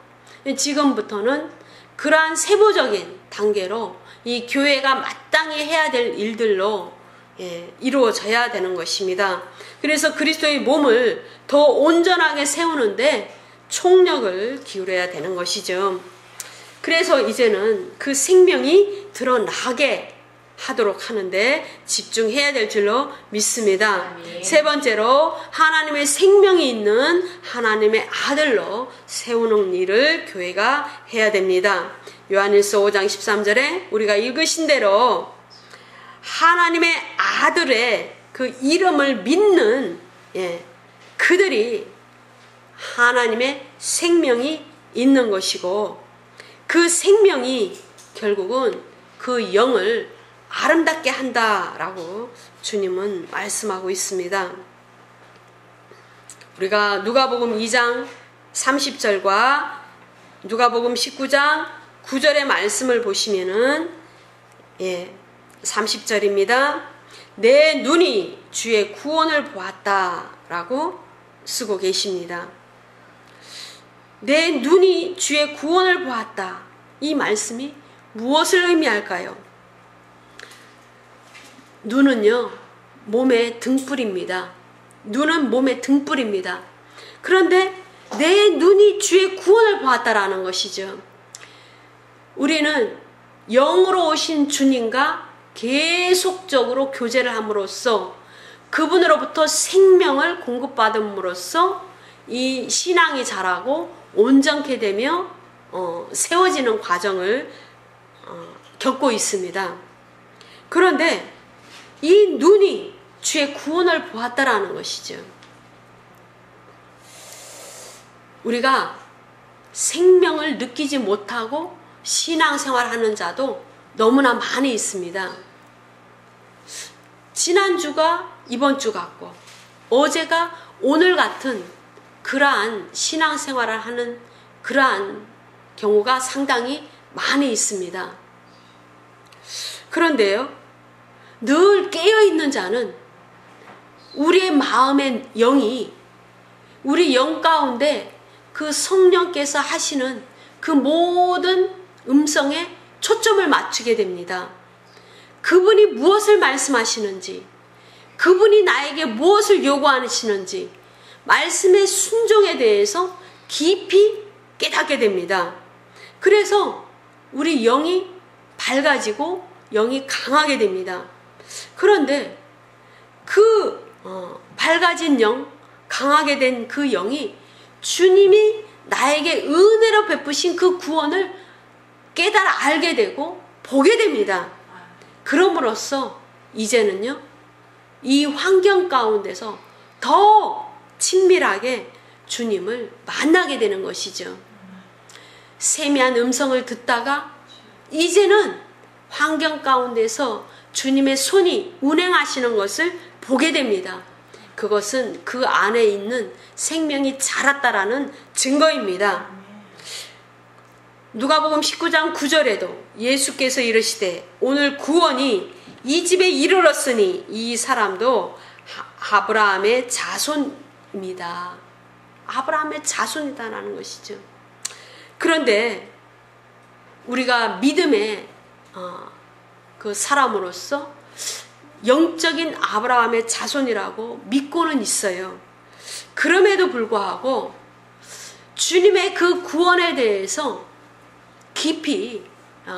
지금부터는 그러한 세부적인 단계로 이 교회가 마땅히 해야 될 일들로 이루어져야 되는 것입니다. 그래서 그리스도의 몸을 더 온전하게 세우는데 총력을 기울여야 되는 것이죠. 그래서 이제는 그 생명이 드러나게 하도록 하는데 집중해야 될 줄로 믿습니다. 아멘. 세 번째로 하나님의 생명이 있는 하나님의 아들로 세우는 일을 교회가 해야 됩니다. 요한일서 5장 13절에 우리가 읽으신 대로 하나님의 아들의 그 이름을 믿는 그들이 하나님의 생명이 있는 것이고 그 생명이 결국은 그 영을 아름답게 한다라고 주님은 말씀하고 있습니다. 우리가 누가복음 2장 30절과 누가복음 19장 9절의 말씀을 보시면은 30절입니다. 내 눈이 주의 구원을 보았다라고 쓰고 계십니다. 내 눈이 주의 구원을 보았다. 이 말씀이 무엇을 의미할까요? 눈은요, 몸의 등불입니다. 눈은 몸의 등불입니다. 그런데 내 눈이 주의 구원을 보았다라는 것이죠. 우리는 영으로 오신 주님과 계속적으로 교제를 함으로써 그분으로부터 생명을 공급받음으로써 이 신앙이 자라고 온전케 되며 세워지는 과정을 겪고 있습니다. 그런데 이 눈이 주의 구원을 보았다라는 것이죠. 우리가 생명을 느끼지 못하고 신앙생활하는 자도 너무나 많이 있습니다. 지난주가 이번 주 같고 어제가 오늘 같은 그러한 신앙생활을 하는 그러한 경우가 상당히 많이 있습니다. 그런데요, 늘 깨어있는 자는 우리의 마음의 영이 우리 영 가운데 그 성령께서 하시는 그 모든 음성에 초점을 맞추게 됩니다. 그분이 무엇을 말씀하시는지, 그분이 나에게 무엇을 요구하시는지 말씀의 순종에 대해서 깊이 깨닫게 됩니다. 그래서 우리 영이 밝아지고 영이 강하게 됩니다. 그런데 그 밝아진 영, 강하게 된 그 영이 주님이 나에게 은혜로 베푸신 그 구원을 깨달아 알게 되고 보게 됩니다. 그럼으로써 이제는요, 이 환경 가운데서 더 친밀하게 주님을 만나게 되는 것이죠. 세미한 음성을 듣다가 이제는 환경 가운데서 주님의 손이 운행하시는 것을 보게 됩니다. 그것은 그 안에 있는 생명이 자랐다라는 증거입니다. 누가복음 19장 9절에도 예수께서 이르시되 오늘 구원이 이 집에 이르렀으니 이 사람도 아브라함의 자손입니다. 아브라함의 자손이다라는 것이죠. 그런데 우리가 믿음의 그 사람으로서 영적인 아브라함의 자손이라고 믿고는 있어요. 그럼에도 불구하고 주님의 그 구원에 대해서 깊이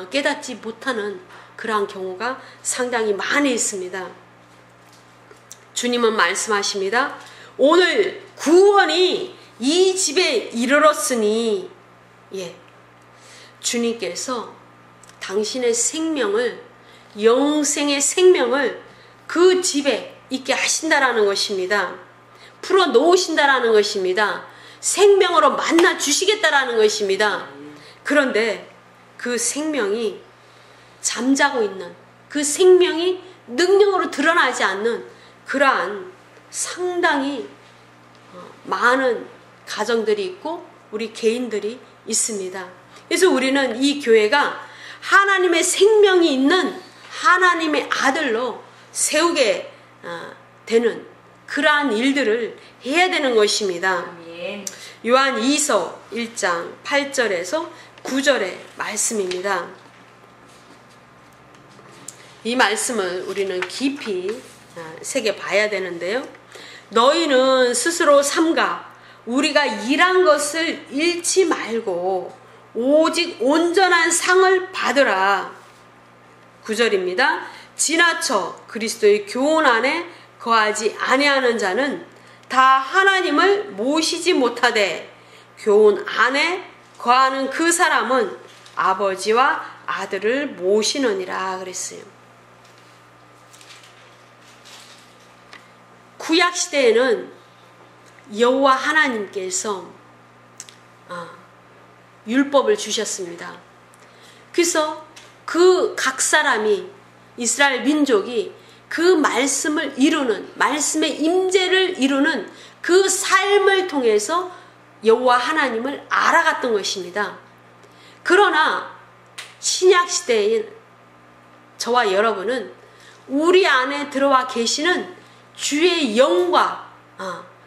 깨닫지 못하는 그러한 경우가 상당히 많이 있습니다. 주님은 말씀하십니다. 오늘 구원이 이 집에 이르렀으니, 주님께서 당신의 생명을, 영생의 생명을 그 집에 있게 하신다라는 것입니다. 풀어 놓으신다라는 것입니다. 생명으로 만나 주시겠다라는 것입니다. 그런데 그 생명이 잠자고 있는, 그 생명이 능력으로 드러나지 않는 그러한 상당히 많은 가정들이 있고 우리 개인들이 있습니다. 그래서 우리는 이 교회가 하나님의 생명이 있는 하나님의 아들로 세우게 되는 그러한 일들을 해야 되는 것입니다. 요한 2서 1장 8절에서 9절의 말씀입니다. 이 말씀을 우리는 깊이 새겨봐야 되는데요. 너희는 스스로 삼가 우리가 일한 것을 잃지 말고 오직 온전한 상을 받으라. 9절입니다. 지나쳐 그리스도의 교훈 안에 거하지 아니하는 자는 다 하나님을 모시지 못하되 교훈 안에 거하는 그 사람은 아버지와 아들을 모시느니라 그랬어요. 구약 시대에는 여호와 하나님께서 율법을 주셨습니다. 그래서 그 각 사람이, 이스라엘 민족이 그 말씀을 이루는, 말씀의 임재를 이루는 그 삶을 통해서 여호와 하나님을 알아갔던 것입니다. 그러나 신약 시대인 저와 여러분은 우리 안에 들어와 계시는 주의 영과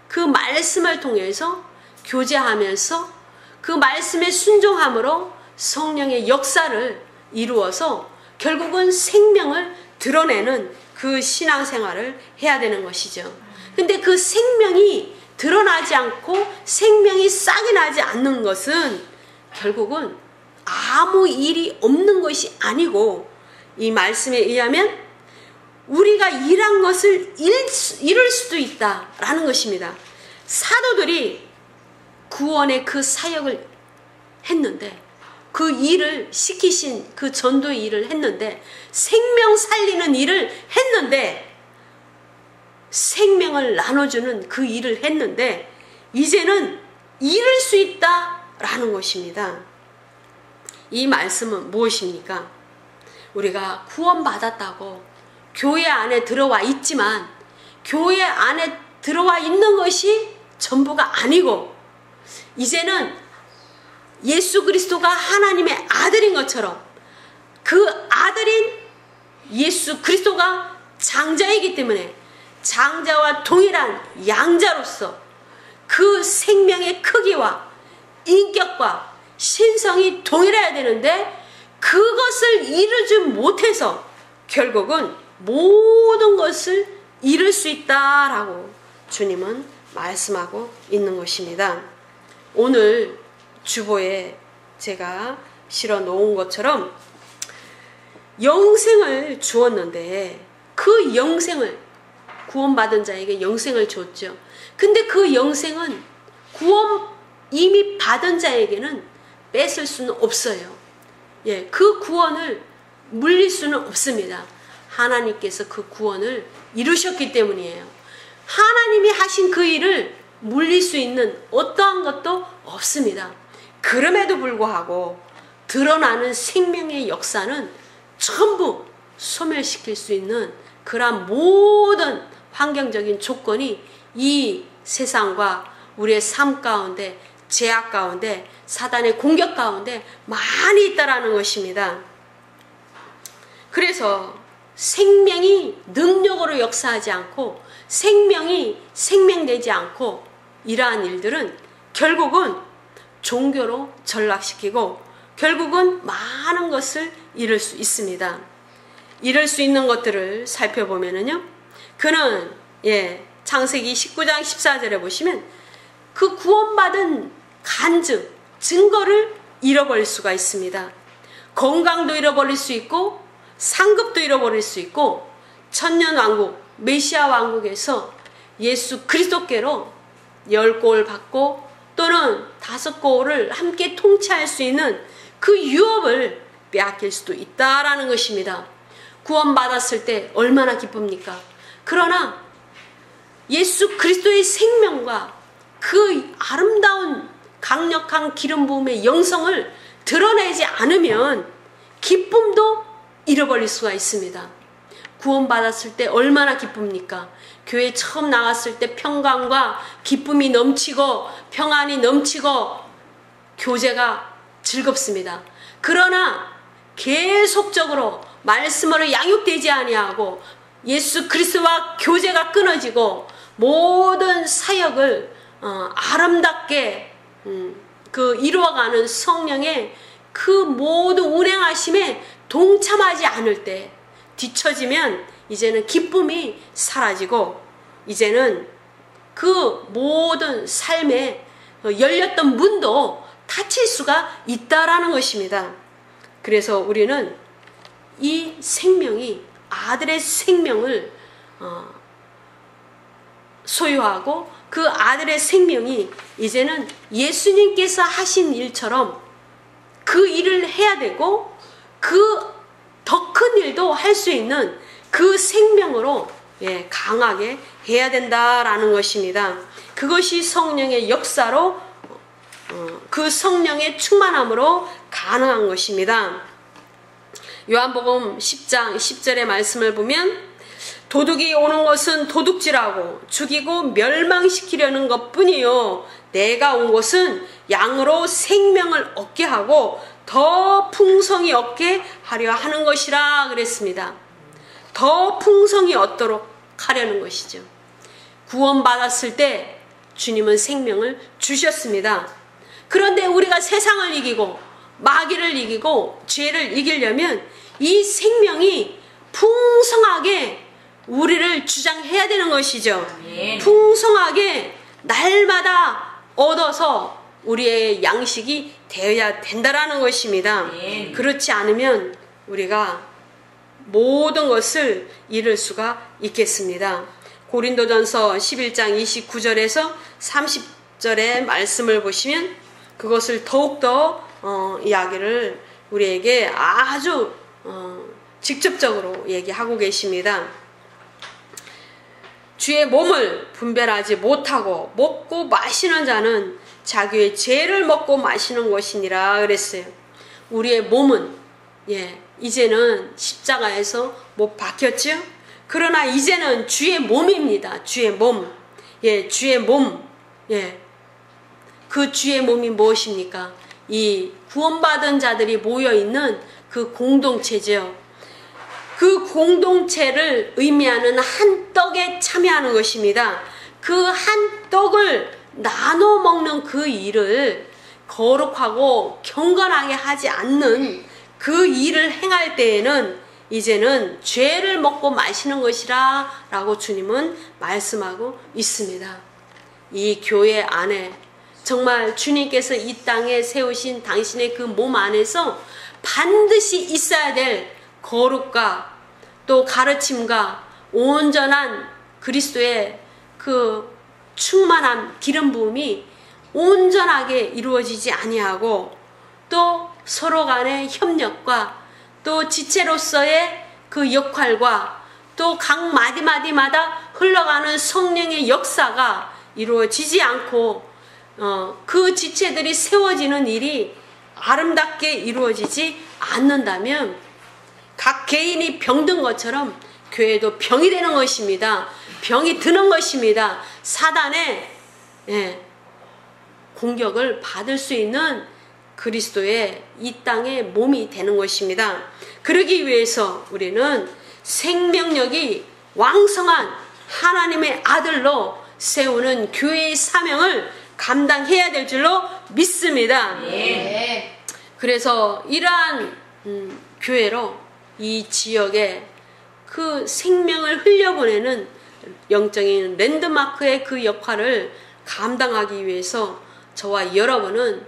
그 말씀을 통해서 교제하면서 그 말씀에 순종함으로 성령의 역사를 이루어서 결국은 생명을 드러내는 그 신앙생활을 해야 되는 것이죠. 근데 그 생명이 드러나지 않고 생명이 싹이 나지 않는 것은 결국은 아무 일이 없는 것이 아니고, 이 말씀에 의하면 우리가 일한 것을 잃을 수도 있다라는 것입니다. 사도들이 구원의 그 사역을 했는데, 그 일을 시키신 그 전도의 일을 했는데, 생명 살리는 일을 했는데, 생명을 나눠주는 그 일을 했는데 이제는 잃을 수 있다라는 것입니다. 이 말씀은 무엇입니까? 우리가 구원받았다고 교회 안에 들어와 있지만 교회 안에 들어와 있는 것이 전부가 아니고, 이제는 예수 그리스도가 하나님의 아들인 것처럼 그 아들인 예수 그리스도가 장자이기 때문에 장자와 동일한 양자로서 그 생명의 크기와 인격과 신성이 동일해야 되는데, 그것을 이루지 못해서 결국은 모든 것을 잃을 수 있다라고 주님은 말씀하고 있는 것입니다. 오늘 주보에 제가 실어 놓은 것처럼 영생을 주었는데, 그 영생을, 구원받은 자에게 영생을 줬죠. 근데 그 영생은 구원 이미 받은 자에게는 뺏을 수는 없어요. 그 구원을 물릴 수는 없습니다. 하나님께서 그 구원을 이루셨기 때문이에요. 하나님이 하신 그 일을 물릴 수 있는 어떠한 것도 없습니다. 그럼에도 불구하고 드러나는 생명의 역사는 전부 소멸시킬 수 있는 그러한 모든 환경적인 조건이 이 세상과 우리의 삶 가운데, 죄악 가운데, 사단의 공격 가운데 많이 있다라는 것입니다. 그래서 생명이 능력으로 역사하지 않고 생명이 생명되지 않고 이러한 일들은 결국은 종교로 전락시키고 결국은 많은 것을 잃을 수 있습니다. 잃을 수 있는 것들을 살펴보면은요, 그는 창세기 19장 14절에 보시면 그 구원받은 간증, 증거를 잃어버릴 수가 있습니다. 건강도 잃어버릴 수 있고 상급도 잃어버릴 수 있고 천년왕국, 메시아 왕국에서 예수 그리스도께로 10골 받고 또는 5골을 함께 통치할 수 있는 그 유업을 빼앗길 수도 있다라는 것입니다. 구원받았을 때 얼마나 기쁩니까? 그러나 예수 그리스도의 생명과 그 아름다운 강력한 기름 부음의 영성을 드러내지 않으면 기쁨도 잃어버릴 수가 있습니다. 구원받았을 때 얼마나 기쁩니까? 교회 처음 나갔을 때 평강과 기쁨이 넘치고 평안이 넘치고 교제가 즐겁습니다. 그러나 계속적으로 말씀으로 양육되지 아니하고 예수 그리스도와 교제가 끊어지고 모든 사역을 아름답게 이루어가는 성령의 그 모든 운행하심에 동참하지 않을 때 뒤처지면 이제는 기쁨이 사라지고 이제는 그 모든 삶에 열렸던 문도 닫힐 수가 있다라는 것입니다. 그래서 우리는 이 생명이 아들의 생명을 소유하고 그 아들의 생명이 이제는 예수님께서 하신 일처럼 그 일을 해야 되고 그 더 큰 일도 할 수 있는 그 생명으로 강하게 해야 된다라는 것입니다. 그것이 성령의 역사로 그 성령의 충만함으로 가능한 것입니다. 요한복음 10장 10절의 말씀을 보면 도둑이 오는 것은 도둑질하고 죽이고 멸망시키려는 것뿐이요 내가 온 것은 양으로 생명을 얻게 하고 더 풍성히 얻게 하려 하는 것이라 그랬습니다. 더 풍성히 얻도록 하려는 것이죠. 구원받았을 때 주님은 생명을 주셨습니다. 그런데 우리가 세상을 이기고 마귀를 이기고 죄를 이기려면 이 생명이 풍성하게 우리를 주장해야 되는 것이죠. 풍성하게 날마다 얻어서 우리의 양식이 되어야 된다라는 것입니다. 그렇지 않으면 우리가 모든 것을 잃을 수가 있겠습니다. 고린도전서 11장 29절에서 30절의 말씀을 보시면 그것을 더욱더 이야기를 우리에게 아주 직접적으로 얘기하고 계십니다. 주의 몸을 분별하지 못하고 먹고 마시는 자는 자기의 죄를 먹고 마시는 것이니라 그랬어요. 우리의 몸은 이제는 십자가에서 못 박혔죠. 그러나 이제는 주의 몸입니다. 주의 몸. 주의 몸. 그 주의 몸이 무엇입니까? 이 구원받은 자들이 모여있는 그 공동체죠. 그 공동체를 의미하는 한 떡에 참여하는 것입니다. 그 한 떡을 나눠 먹는 그 일을 거룩하고 경건하게 하지 않는 그 일을 행할 때에는 이제는 죄를 먹고 마시는 것이라 라고 주님은 말씀하고 있습니다. 이 교회 안에 정말 주님께서 이 땅에 세우신 당신의 그 몸 안에서 반드시 있어야 될 거룩과 또 가르침과 온전한 그리스도의 그 충만한 기름 부음이 온전하게 이루어지지 아니하고 또 서로 간의 협력과 또 지체로서의 그 역할과 또 각 마디마디마다 흘러가는 성령의 역사가 이루어지지 않고 그 지체들이 세워지는 일이 아름답게 이루어지지 않는다면 각 개인이 병든 것처럼 교회도 병이 되는 것입니다. 병이 드는 것입니다. 사단의 공격을 받을 수 있는 그리스도의 이 땅의 몸이 되는 것입니다. 그러기 위해서 우리는 생명력이 왕성한 하나님의 아들로 세우는 교회의 사명을 감당해야 될 줄로 믿습니다. 그래서 이러한 교회로 이 지역에 그 생명을 흘려보내는 영적인 랜드마크의 그 역할을 감당하기 위해서 저와 여러분은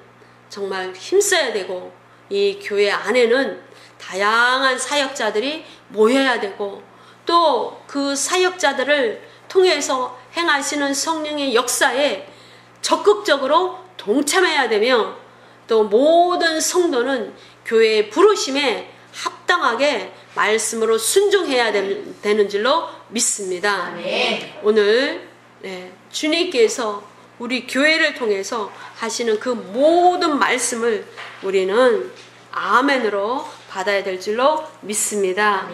정말 힘써야 되고, 이 교회 안에는 다양한 사역자들이 모여야 되고, 또 그 사역자들을 통해서 행하시는 성령의 역사에 적극적으로 동참해야 되며, 또 모든 성도는 교회의 부르심에 합당하게 말씀으로 순종해야 되는 줄로 믿습니다. 오늘 주님께서 우리 교회를 통해서 하시는 그 모든 말씀을 우리는 아멘으로 받아야 될 줄로 믿습니다.